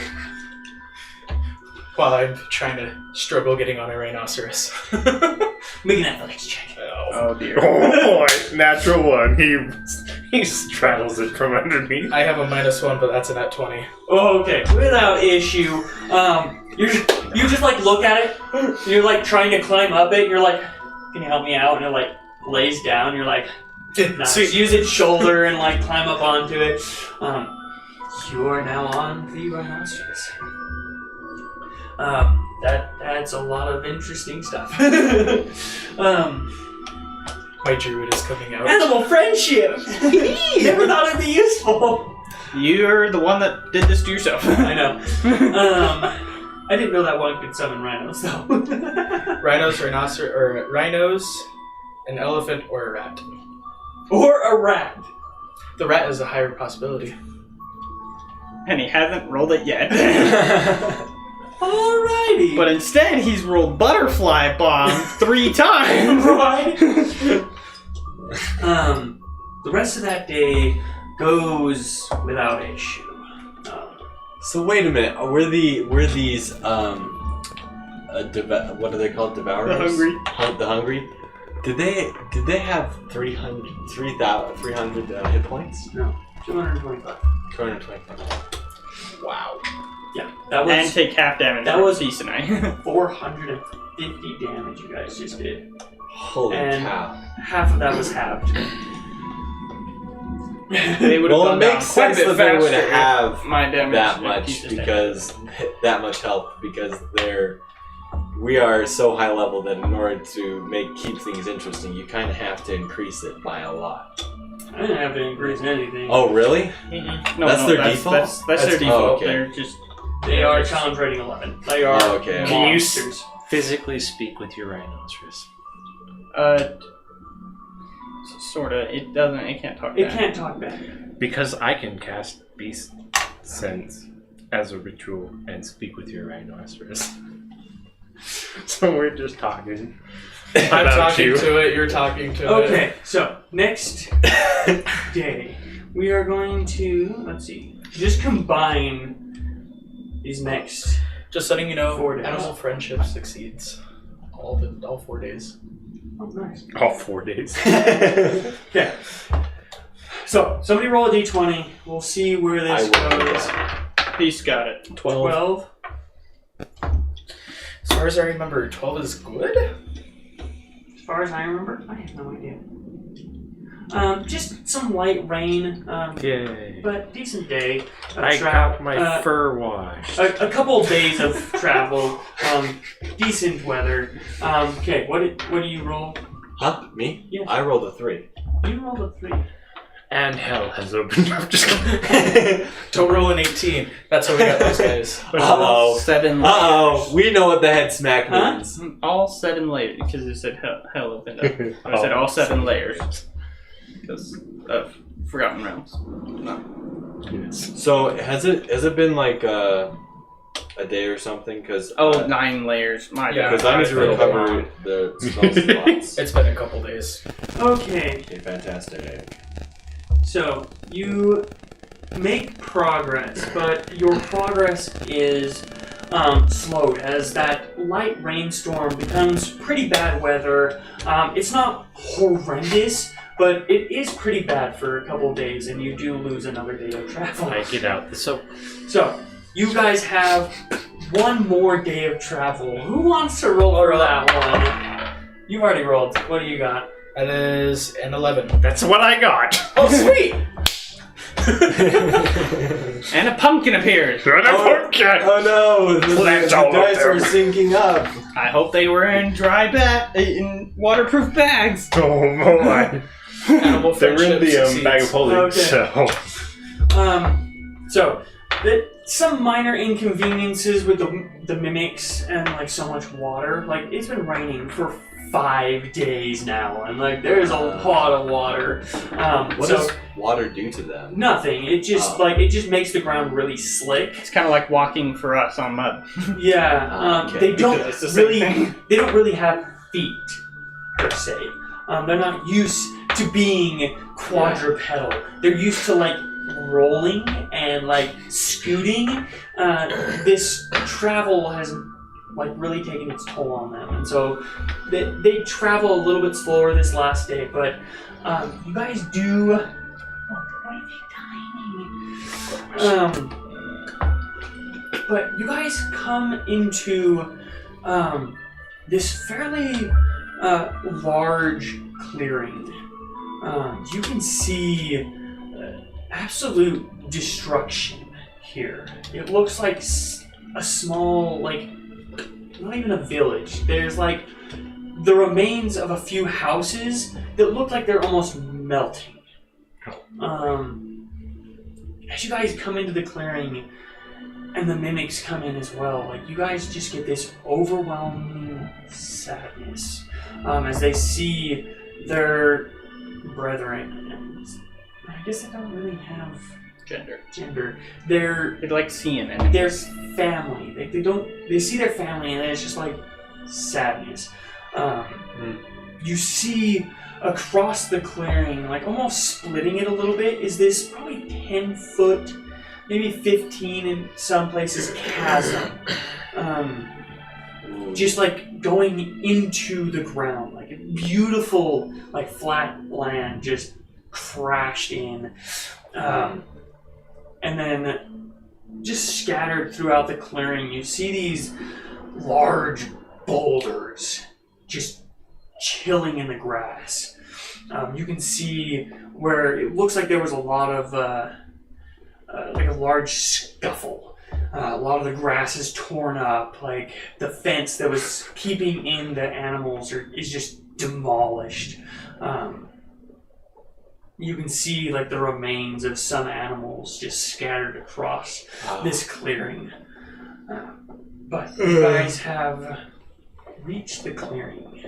While I'm trying to struggle getting on a rhinoceros. Make an athletics check. Oh dear. Oh boy, natural one. He straddles it from underneath. I have a -1, but that's a net 20. Oh, okay, without issue. You just like look at it. You're like trying to climb up it. You're like, "Can you help me out?" And it like lays down. You're like, nice. Sweet. Use its shoulder and like climb up onto it. You are now on the rhinoceros. That adds a lot of interesting stuff. My druid is coming out. Animal friendship. Never thought it'd be useful. You're the one that did this to yourself. I know. I didn't know that one could summon rhinos though. Rhinos, rhinos, an elephant, or a rat. Or a rat. The rat is a higher possibility. And he hasn't rolled it yet. Alrighty. But instead, he's rolled butterfly bomb 3 times. Right. The rest of that day goes without issue. So wait a minute. Were these what are they called? Devourers? The hungry. The hungry. Did they have 300 hit points? No, 225. 225. Wow. Yeah, that And was take half damage. That for was- Peace and I. 450 damage you guys just did. Holy And- cow! Half of that was halved. They would have Well, it gone down makes quite a sense bit that they would faster if have my damage that and much Peace's because that much health because we are so high level that in order to keep things interesting, you kind of have to increase it by a lot. I didn't have to increase anything. Oh, really? damage. That's their default? That's their That's- default. oh, okay. They're just They are challenge rating 11. They are Oh, okay. Can you monsters. physically speak with your rhinoceros? sorta. It doesn't. It can't talk. It back. can't talk back. Because I can cast Beast Sense as a ritual and speak with your rhinoceros. So we're just talking. I'm about talking you. to it, you're talking to it. Okay, so next day, we are going to, let's see, just combine these next. Just letting you know, 4 days. animal friendship succeeds. All 4 days. Oh, nice. All 4 days. Okay. So, somebody roll a d20. We'll see where this goes. Peace got it. 12. As far as I remember, 12 is good? As far as I remember, I have no idea. Just some light rain, Yay. but decent day. I got my fur washed. A couple of days of travel, decent weather. Okay, what do you roll? Huh? Me? Yeah. I rolled a 3. You rolled a 3. And hell has opened up. Just kidding. Don't roll an 18. That's how we got those guys. Uh-oh. 7 layers. Uh-oh. We know what the head smack means. All 7 layers, because it said hell opened up. I said all 7 layers. Because of Forgotten Realms. No. So has it been like a day or something? Because 9 layers. My Yeah. bad. because I need to recover the spell slots. It's been a couple days. Okay, Okay, fantastic. so you make progress, but your progress is slowed as that light rainstorm becomes pretty bad weather. It's not horrendous, but it is pretty bad for a couple days, and you do lose another day of travel. I get out the soap. So, you guys have one more day of travel. Who wants to roll for that one? You've already rolled. What do you got? That is an 11. That's what I got. Oh, sweet! And a pumpkin appears. Oh no! The Plants all up dice there. are sinking up. I hope they were in in waterproof bags. Oh boy. Animal They were in friendship the succeeds. bag of holding, Okay. so. So, some minor inconveniences with the mimics and, like, so much water. Like, it's been raining for 5 days now, and, like, there's a lot of water. What does water do to them? Nothing. It just, it just makes the ground really slick. It's kind of like walking for us on mud. Yeah, Okay. they don't Because it's the same really. thing. They don't really have feet per se. They're not used to being quadrupedal. They're used to like rolling and like scooting. This travel has like really taken its toll on them, and so they travel a little bit slower this last day. But you guys do. Why are they tiny? But you guys come into this fairly large clearing. You can see absolute destruction here. It looks like a small, like, not even a village. There's like the remains of a few houses that look like they're almost melting. As you guys come into the clearing, and the mimics come in as well, like, you guys just get this overwhelming sadness as they see their brethren. And I guess they don't really have gender. They're like seeing it. their family. Like, they see their family, and it's just like sadness. You see across the clearing, like almost splitting it a little bit, is this probably 10-foot, maybe 15 in some places, chasm. Just like going into the ground, like a beautiful, like flat land just crashed in. And then just scattered throughout the clearing, you see these large boulders just chilling in the grass. You can see where it looks like there was a lot of like a large scuffle. A lot of the grass is torn up, like the fence that was keeping in the animals is just demolished. You can see like the remains of some animals just scattered across this clearing. But you guys have reached the clearing.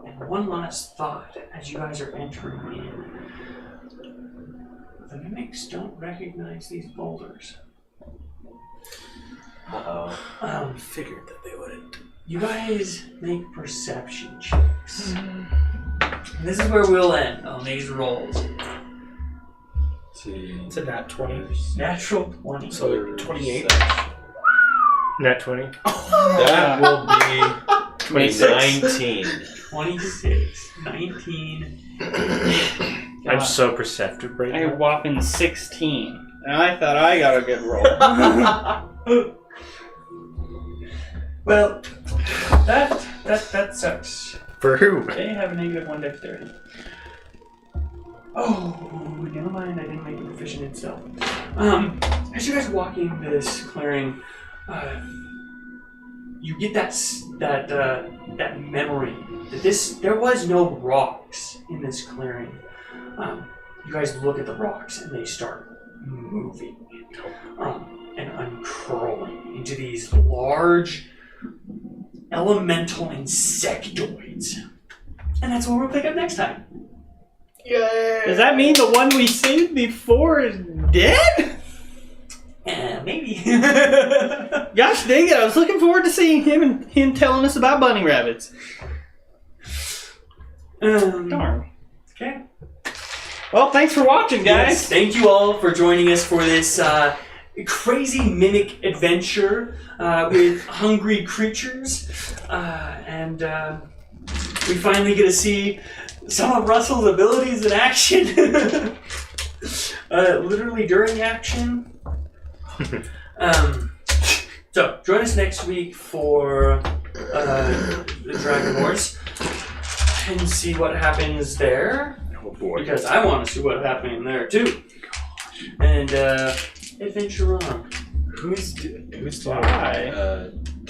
And one last thought as you guys are entering in. The mimics don't recognize these boulders. Figured that they wouldn't. You guys make perception checks. This is where we'll end on these rolls. See. It's a nat 20. Natural 20. So 28. Nat 20. That will be 26. 19. 26. 19. I'm so perceptive right I now. whopping 16. And I thought I got a good roll. Well, that sucks. For who? They have a negative 1 dexterity. Oh, never mind. I didn't make it proficient in stealth. As you guys are walking into this clearing, you get that memory that there was no rocks in this clearing. You guys look at the rocks and they start moving and uncurling into these large elemental insectoids. And that's what we'll pick up next time. Yay! Does that mean the one we saved before is dead? Maybe. Gosh dang it, I was looking forward to seeing him telling us about bunny rabbits. Darn. Okay. Well, thanks for watching, guys. Yes, thank you all for joining us for this crazy mimic adventure with hungry creatures. And we finally get to see some of Russell's abilities in action. Literally during action. So, join us next week for the Dragon Horse and see what happens there. Oh boy. Because I want to see what's happening there too. And adventure on. Who's doing Bye.